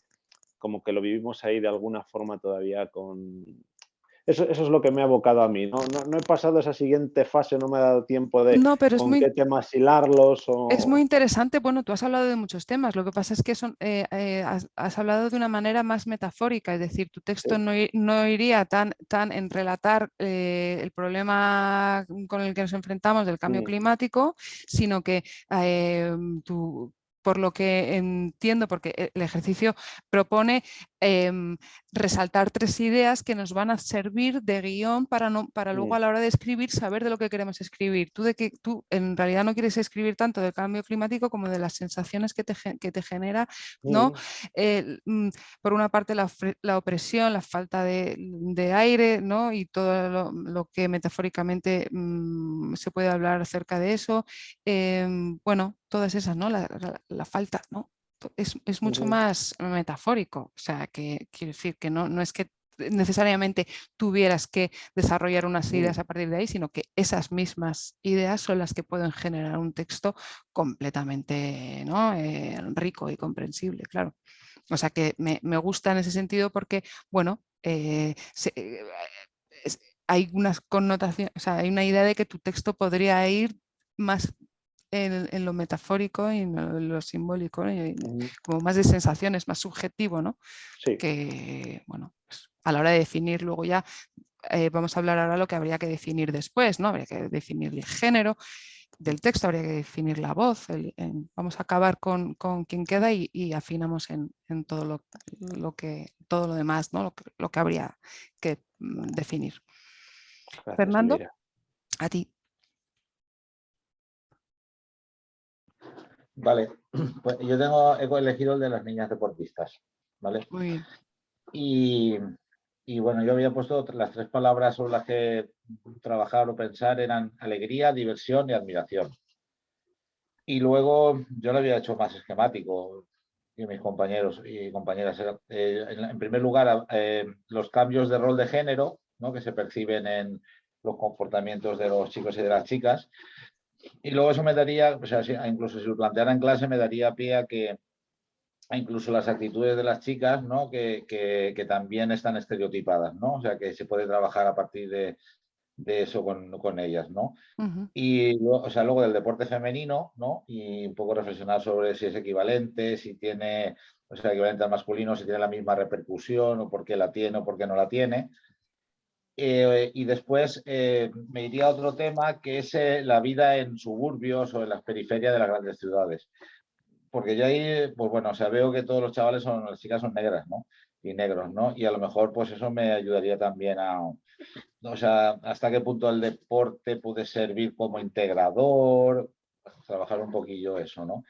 S12: como que lo vivimos ahí de alguna forma todavía con... Eso es lo que me ha abocado a mí, ¿no? No he pasado esa siguiente fase, no me ha dado tiempo de
S1: No, pero
S12: con qué temas hilarlos.
S1: Es muy interesante. Bueno, tú has hablado de muchos temas, lo que pasa es que has hablado de una manera más metafórica, es decir, tu texto no iría tan en relatar el problema con el que nos enfrentamos del cambio climático, sino que por lo que entiendo, porque el ejercicio propone resaltar 3 ideas que nos van a servir de guión para luego a la hora de escribir saber de lo que queremos escribir. Tú en realidad no quieres escribir tanto del cambio climático como de las sensaciones que te genera, ¿no? Por una parte la opresión, la falta de aire, ¿no? Y todo lo que metafóricamente se puede hablar acerca de eso. Bueno, todas esas, ¿no? La falta, ¿no? Es mucho más metafórico, o sea, que quiero decir que no es que necesariamente tuvieras que desarrollar unas ideas a partir de ahí, sino que esas mismas ideas son las que pueden generar un texto completamente, ¿no? Rico y comprensible, claro. O sea que me gusta en ese sentido porque, bueno, hay unas connotaciones, o sea, hay una idea de que tu texto podría ir más en lo metafórico y en lo simbólico, ¿no? Y como más de sensaciones, más subjetivo, ¿no?
S12: Sí.
S1: Que, bueno, pues a la hora de definir luego ya, vamos a hablar ahora de lo que habría que definir después, ¿no? Habría que definir el género del texto, habría que definir la voz, vamos a acabar con quien queda y afinamos en todo todo lo demás, ¿no? Lo que habría que definir.
S12: Gracias,
S1: Fernando,
S12: Elvira.
S1: a ti.
S6: Vale, pues yo he elegido el de las niñas deportistas, ¿vale?
S1: Muy bien.
S6: Y bueno, yo había puesto las 3 palabras sobre las que trabajar o pensar eran alegría, diversión y admiración. Y luego yo lo había hecho más esquemático, y mis compañeros y compañeras. En primer lugar, los cambios de rol de género, ¿no? Que se perciben en los comportamientos de los chicos y de las chicas. Y luego eso me daría, o sea, incluso si lo planteara en clase, me daría pie a que incluso las actitudes de las chicas, ¿no? que también están estereotipadas, ¿no? O sea, que se puede trabajar a partir de eso con ellas, ¿no? Y o sea, luego del deporte femenino, ¿no? Y un poco reflexionar sobre si es equivalente, si tiene, o sea, equivalente al masculino, si tiene la misma repercusión, o por qué la tiene o por qué no la tiene. Y después me iría a otro tema, que es la vida en suburbios o en las periferias de las grandes ciudades. Porque yo ahí, pues bueno, o sea, veo que todos los chavales las chicas son negras, ¿no? Y negros, ¿no? Y a lo mejor, pues eso me ayudaría también o sea, hasta qué punto el deporte puede servir como integrador, trabajar un poquillo eso, ¿no?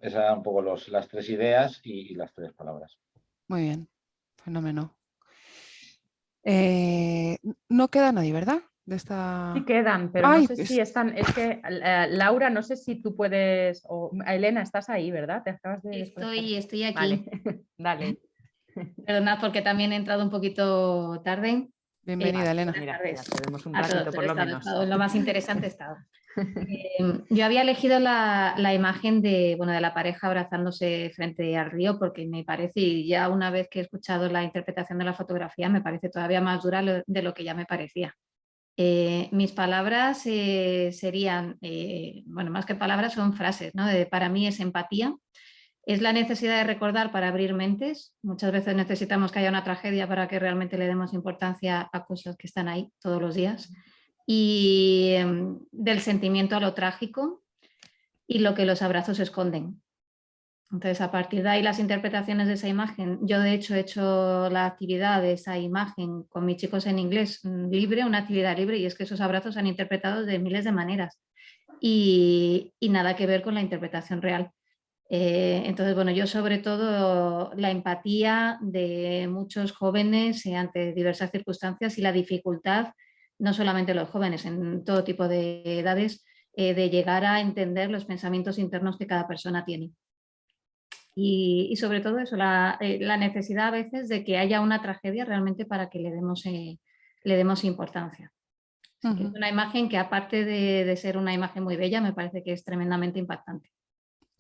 S6: Esas eran un poco las 3 ideas y las 3 palabras.
S1: Muy bien, fenómeno. No queda nadie, ¿verdad?
S2: Sí quedan, pero
S1: Ay,
S2: no sé si están. Es que Laura, no sé si tú puedes. O Elena, estás ahí, ¿verdad? ¿Te acabas de
S13: Estoy aquí.
S2: Vale. Dale.
S13: Perdonad porque también he entrado un poquito tarde.
S1: Bienvenida, Elena.
S2: Mira,
S13: Buenas tardes
S2: tenemos un
S13: a
S2: ratito
S13: todos.
S2: por lo
S13: He
S2: menos.
S13: estado lo más interesante he estado. Yo había elegido la imagen de la pareja abrazándose frente al río porque me parece, y ya una vez que he escuchado la interpretación de la fotografía, me parece todavía más dura de lo que ya me parecía. Mis palabras serían, más que palabras son frases, ¿no? Para mí es empatía, es la necesidad de recordar para abrir mentes. Muchas veces necesitamos que haya una tragedia para que realmente le demos importancia a cosas que están ahí todos los días. Y del sentimiento a lo trágico y lo que los abrazos esconden. Entonces, a partir de ahí, las interpretaciones de esa imagen, yo de hecho he hecho la actividad de esa imagen con mis chicos en inglés libre, una actividad libre, y es que esos abrazos se han interpretado de miles de maneras y nada que ver con la interpretación real. Entonces, yo sobre todo la empatía de muchos jóvenes ante diversas circunstancias y la dificultad, no solamente los jóvenes, en todo tipo de edades, de llegar a entender los pensamientos internos que cada persona tiene. Y sobre todo eso, la necesidad a veces de que haya una tragedia realmente para que le demos importancia. Es una imagen que, aparte de ser una imagen muy bella, me parece que es tremendamente impactante.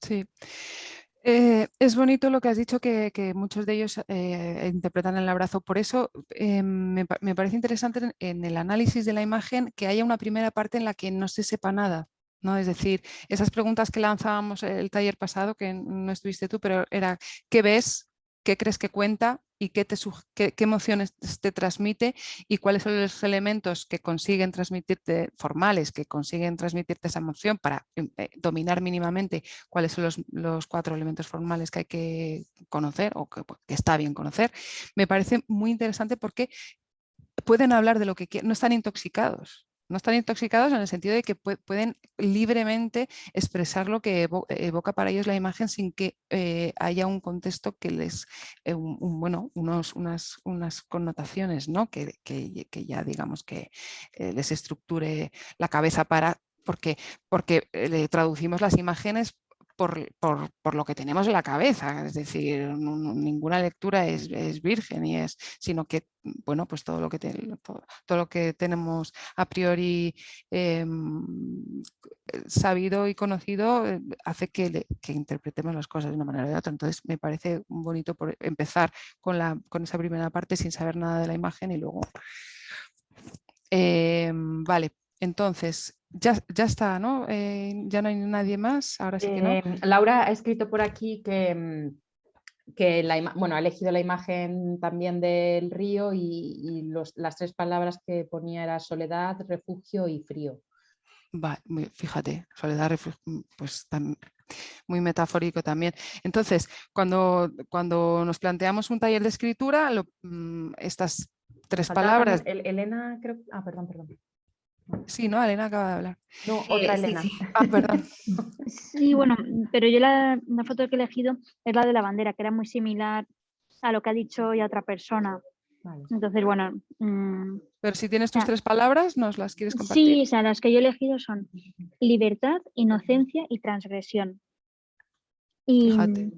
S1: Sí. Es bonito lo que has dicho, que muchos de ellos interpretan el abrazo. Por eso me parece interesante en el análisis de la imagen que haya una primera parte en la que no se sepa nada, ¿no? Es decir, esas preguntas que lanzábamos el taller pasado, que no estuviste tú, pero era ¿qué ves? ¿Qué crees que cuenta? ¿Y qué emociones te transmite? ¿Y cuáles son los elementos que consiguen transmitirte, formales, que consiguen transmitirte esa emoción para dominar mínimamente cuáles son los 4 elementos formales que hay que conocer o que está bien conocer? Me parece muy interesante porque pueden hablar de lo que quieren, no están intoxicados. No están intoxicados en el sentido de que pueden libremente expresar lo que evoca para ellos la imagen sin que haya un contexto que les, unas connotaciones, ¿no? que ya digamos que les estructure la cabeza porque le traducimos las imágenes por lo que tenemos en la cabeza, es decir, ninguna lectura es virgen, sino que pues todo lo que tenemos a priori sabido y conocido hace que interpretemos las cosas de una manera o de otra. Entonces me parece bonito empezar con esa primera parte sin saber nada de la imagen y luego... vale, entonces ya está, ¿no? Ya no hay nadie más, ahora sí que no.
S2: Laura ha escrito por aquí que ha elegido la imagen también del río y las 3 palabras que ponía era soledad, refugio y frío.
S1: Fíjate, soledad, refugio, pues muy metafórico también. Entonces, cuando nos planteamos un taller de escritura, estas 3 palabras...
S2: Elena, creo... perdón.
S1: Sí, ¿no? Elena acaba de hablar.
S2: No, otra Elena.
S8: Sí.
S1: Perdón.
S8: Sí, pero yo la foto que he elegido es la de la bandera, que era muy similar a lo que ha dicho ya otra persona.
S2: Vale.
S8: Entonces,
S1: pero si tienes tus 3 palabras, ¿nos las quieres compartir?
S8: Sí, o sea, las que yo he elegido son libertad, inocencia y transgresión. Y
S1: fíjate.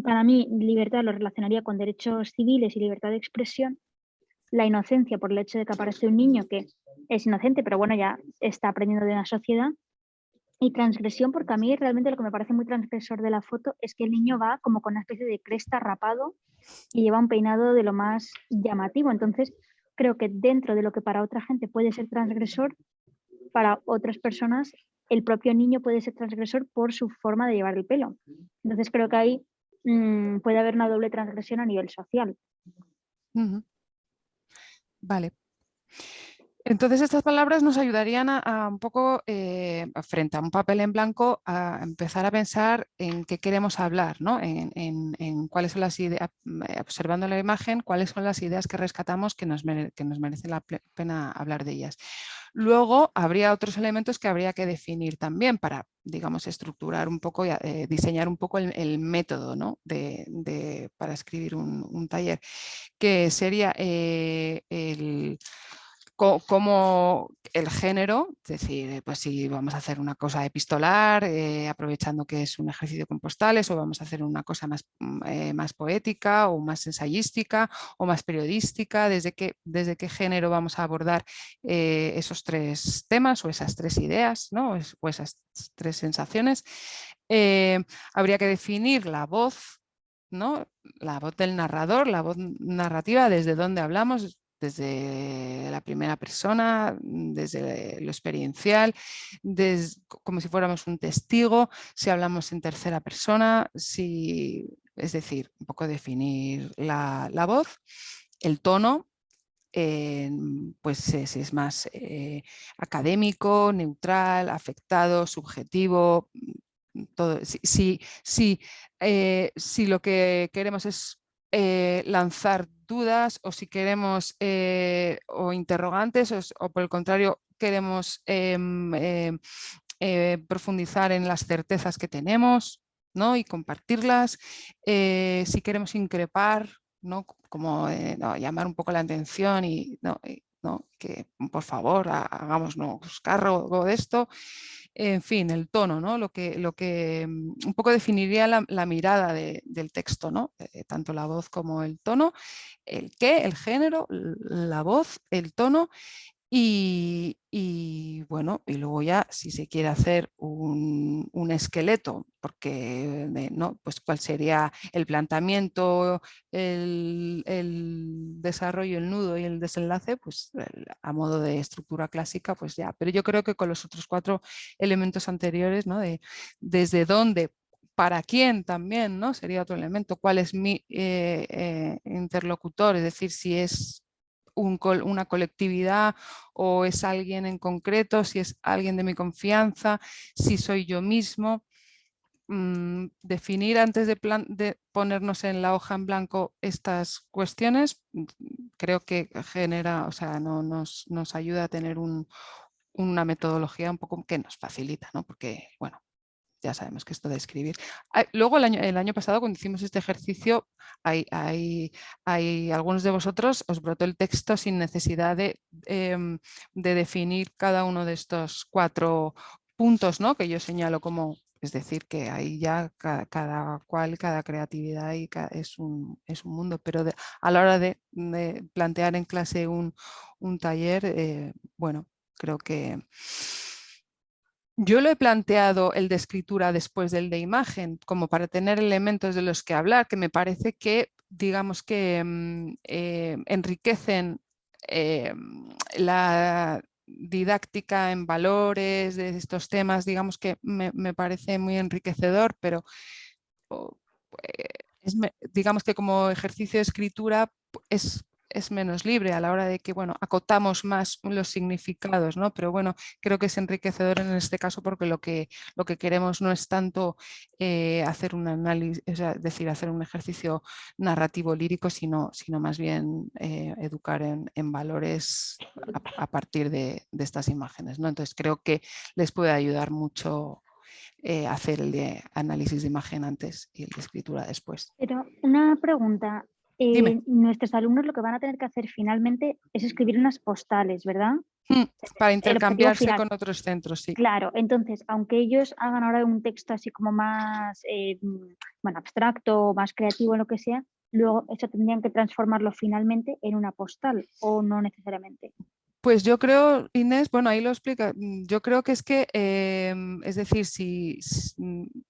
S8: Para mí, libertad lo relacionaría con derechos civiles y libertad de expresión. La inocencia por el hecho de que aparece un niño que es inocente, pero ya está aprendiendo de una sociedad. Y transgresión, porque a mí realmente lo que me parece muy transgresor de la foto es que el niño va como con una especie de cresta rapado y lleva un peinado de lo más llamativo. Entonces, creo que dentro de lo que para otra gente puede ser transgresor, para otras personas el propio niño puede ser transgresor por su forma de llevar el pelo. Entonces, creo que ahí puede haber una doble transgresión a nivel social.
S1: Vale. Entonces estas palabras nos ayudarían a un poco, frente a un papel en blanco, a empezar a pensar en qué queremos hablar, ¿no? En cuáles son las ideas, observando la imagen, cuáles son las ideas que rescatamos que nos merecen la pena hablar de ellas. Luego habría otros elementos que habría que definir también para, digamos, estructurar un poco y diseñar un poco el método, ¿no? para escribir un taller, que sería como el género, es decir, pues si vamos a hacer una cosa epistolar, aprovechando que es un ejercicio con postales, o vamos a hacer una cosa más poética o más ensayística o más periodística, desde qué género vamos a abordar esos 3 temas o esas 3 ideas, ¿no? O esas 3 sensaciones. Habría que definir la voz, ¿no? La voz del narrador, la voz narrativa, desde dónde hablamos, desde la primera persona, desde lo experiencial, como si fuéramos un testigo, si hablamos en tercera persona, es decir, un poco definir la voz, el tono, pues si es más académico, neutral, afectado, subjetivo, todo. Si lo que queremos es lanzar dudas, o si queremos o interrogantes, o por el contrario queremos profundizar en las certezas que tenemos, ¿no? Y compartirlas, si queremos increpar, ¿no? Como no, llamar un poco la atención y no, que por favor hagámonos cargo de esto. En fin, el tono, ¿no? Lo que un poco definiría la mirada del texto, ¿no? Tanto la voz como el tono, el género, la voz, el tono. Y bueno, y luego ya si se quiere hacer un esqueleto, porque ¿no? Pues cuál sería el planteamiento, el desarrollo, el nudo y el desenlace, pues a modo de estructura clásica, pues ya. Pero yo creo que con los otros 4 elementos anteriores, ¿no? Desde dónde, para quién también, ¿no? Sería otro elemento, cuál es mi interlocutor, es decir, si es una colectividad o es alguien en concreto, si es alguien de mi confianza, si soy yo mismo. Definir antes de ponernos en la hoja en blanco estas cuestiones, creo que genera, o sea, nos ayuda a tener una metodología un poco que nos facilita, ¿no? Porque, bueno, ya sabemos que esto de escribir. Luego el año pasado, cuando hicimos este ejercicio, hay algunos de vosotros os brotó el texto sin necesidad de definir cada uno de estos 4 puntos, ¿no? Que yo señalo como, es decir, que ahí ya cada cual, cada creatividad es un mundo, pero a la hora de plantear en clase un taller, bueno, creo que yo lo he planteado el de escritura después del de imagen, como para tener elementos de los que hablar, que me parece que, digamos que enriquecen la didáctica en valores de estos temas, digamos que me parece muy enriquecedor, pero digamos que como ejercicio de escritura es menos libre a la hora de que, bueno, acotamos más los significados, ¿no? Pero bueno, creo que es enriquecedor en este caso porque lo que queremos no es tanto hacer un análisis, es decir, hacer un ejercicio narrativo lírico, sino más bien educar en valores a partir de estas imágenes, ¿no? Entonces creo que les puede ayudar mucho hacer el de análisis de imagen antes y el de escritura después.
S8: Pero una pregunta. Nuestros alumnos lo que van a tener que hacer finalmente es escribir unas postales, ¿verdad?
S1: Para intercambiarse con otros centros, sí.
S8: Claro, entonces, aunque ellos hagan ahora un texto así como más bueno, abstracto, más creativo, lo que sea, luego eso tendrían que transformarlo finalmente en una postal, ¿o no necesariamente?
S1: Pues yo creo, Inés, bueno, ahí lo explica, yo creo que es que, es decir, si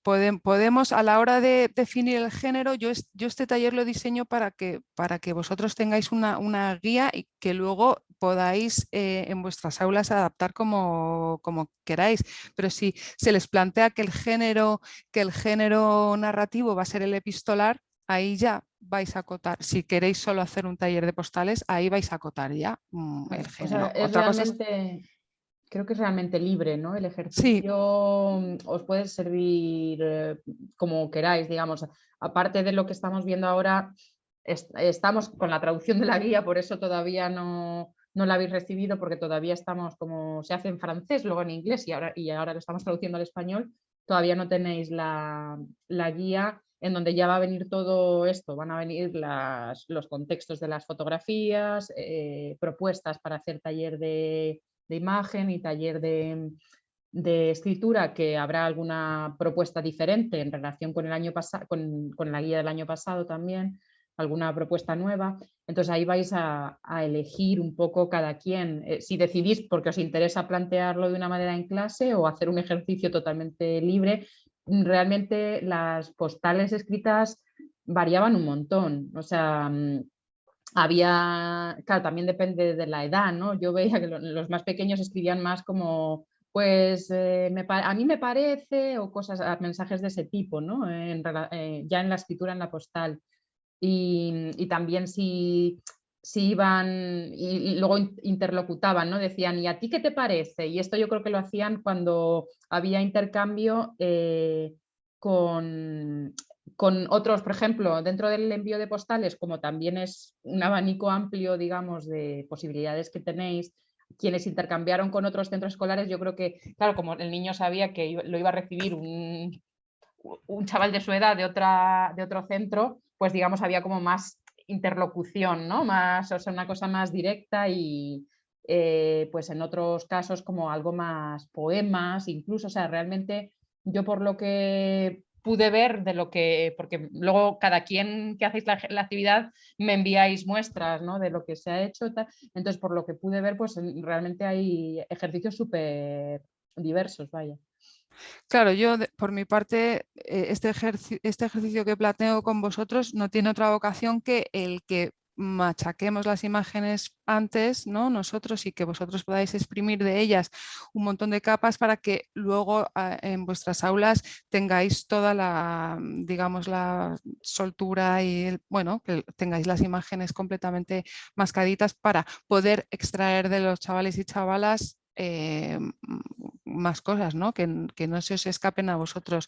S1: podemos a la hora de definir el género, yo este taller lo diseño para que vosotros tengáis una guía y que luego podáis en vuestras aulas adaptar como queráis, pero si se les plantea que el género narrativo va a ser el epistolar, ahí ya vais a acotar, si queréis solo hacer un taller de postales, ahí vais a acotar ya el género.
S2: O sea, creo que es realmente libre, ¿no? El ejercicio os puede servir como queráis, digamos. Aparte de lo que estamos viendo ahora, estamos con la traducción de la guía, por eso todavía no la habéis recibido, porque todavía estamos como se hace en francés, luego en inglés y ahora lo estamos traduciendo al español. Todavía no tenéis la guía en donde ya va a venir todo esto, van a venir los contextos de las fotografías, propuestas para hacer taller de imagen y taller de escritura, que habrá alguna propuesta diferente en relación con el año pasado, con la guía del año pasado también, alguna propuesta nueva. Entonces ahí vais a elegir un poco cada quien, si decidís porque os interesa plantearlo de una manera en clase o hacer un ejercicio totalmente libre. Realmente las postales escritas variaban un montón, o sea, había, claro, también depende de la edad, ¿no? Yo veía que los más pequeños escribían más como, pues a mí me parece, o cosas, mensajes de ese tipo, ¿no? Ya en la escritura, en la postal. Y también si iban y luego interlocutaban, ¿no? Decían, ¿y a ti qué te parece? Y esto yo creo que lo hacían cuando había intercambio con otros, por ejemplo, dentro del envío de postales, como también es un abanico amplio, digamos, de posibilidades que tenéis, quienes intercambiaron con otros centros escolares, yo creo que, claro, como el niño sabía que lo iba a recibir un chaval de su edad de otro centro, pues digamos había como más interlocución, ¿no? Más, o sea, una cosa más directa y pues en otros casos como algo más poemas, incluso, o sea, realmente yo por lo que pude ver de lo que, porque luego cada quien que hacéis la actividad me enviáis muestras, ¿no? De lo que se ha hecho, entonces por lo que pude ver pues realmente hay ejercicios súper diversos, vaya.
S1: Claro, yo por mi parte, este ejercicio que planteo con vosotros no tiene otra vocación que el que machaquemos las imágenes antes, ¿no? Nosotros, y que vosotros podáis exprimir de ellas un montón de capas para que luego en vuestras aulas tengáis toda la, digamos, la soltura y bueno, que tengáis las imágenes completamente mascaditas para poder extraer de los chavales y chavalas más cosas, ¿no? Que no se os escapen a vosotros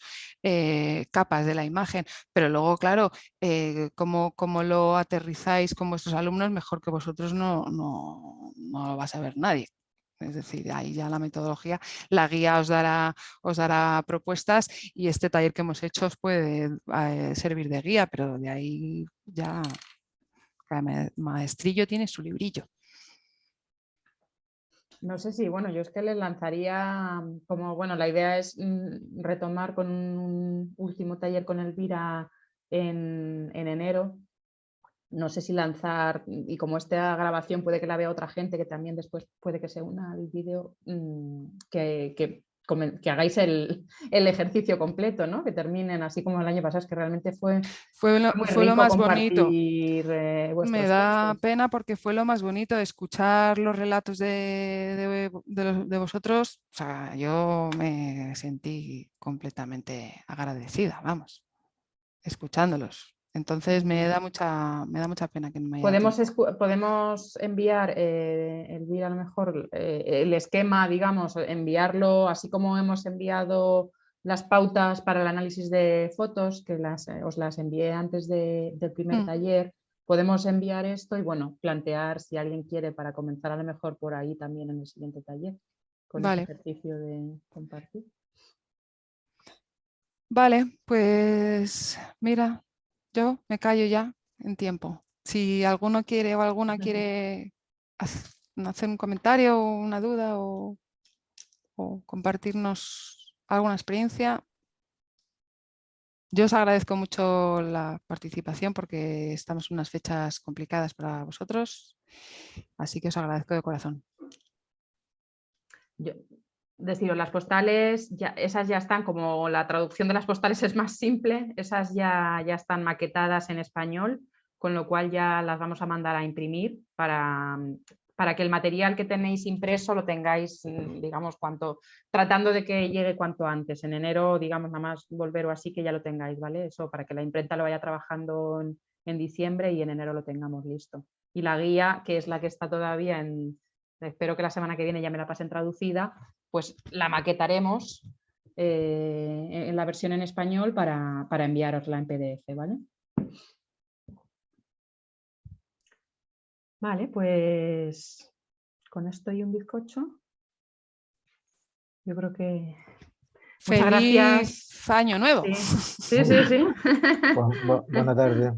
S1: capas de la imagen, pero luego, claro, como lo aterrizáis con vuestros alumnos, mejor que vosotros no lo va a saber nadie. Es decir, ahí ya la metodología, la guía os dará propuestas y este taller que hemos hecho os puede servir de guía, pero de ahí ya cada maestrillo tiene su librillo.
S2: No sé si, bueno, yo es que les lanzaría como, bueno, la idea es retomar con un último taller con Elvira en enero. No sé si lanzar, y como esta grabación puede que la vea otra gente, que también después puede que se una al vídeo, que hagáis el ejercicio completo, ¿no? Que terminen así como el año pasado, es que realmente fue
S1: lo más bonito. Me da
S2: textos.
S1: pena porque fue lo más bonito escuchar los relatos de vosotros. O sea, yo me sentí completamente agradecida, vamos, escuchándolos. Entonces me da mucha pena que no me haya tiempo.
S2: Podemos enviar, Elvira, a lo mejor el esquema, digamos, enviarlo así como hemos enviado las pautas para el análisis de fotos, que os las envié antes del primer taller. Podemos enviar esto y, bueno, plantear si alguien quiere para comenzar a lo mejor por ahí también en el siguiente taller, con ese ejercicio de compartir.
S1: Vale, pues mira, yo me callo ya en tiempo. Si alguno quiere o alguna quiere hacer un comentario o una duda o compartirnos alguna experiencia, yo os agradezco mucho la participación porque estamos en unas fechas complicadas para vosotros, así que os agradezco de corazón.
S2: Deciros, las postales, esas ya están, como la traducción de las postales es más simple, esas ya están maquetadas en español, con lo cual ya las vamos a mandar a imprimir para que el material que tenéis impreso lo tengáis, digamos, tratando de que llegue cuanto antes. En enero, digamos, nada más volver o así que ya lo tengáis, ¿vale? Eso para que la imprenta lo vaya trabajando en diciembre y en enero lo tengamos listo. Y la guía, que es la que está todavía espero que la semana que viene ya me la pasen traducida, pues la maquetaremos en la versión en español para enviarosla en PDF, ¿vale? Vale, pues con esto y un bizcocho, yo creo que Muchas gracias.
S1: ¡Feliz año nuevo!
S2: Sí.
S10: Buena tarde.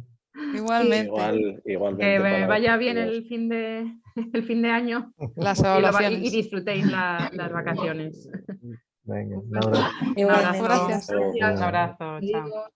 S1: Igualmente.
S12: Igualmente.
S2: Que vaya bien el fin de año
S1: Las evaluaciones.
S2: y disfrutéis las vacaciones.
S10: Venga, un abrazo.
S11: Igualmente.
S1: Gracias.
S2: Un abrazo. Chao.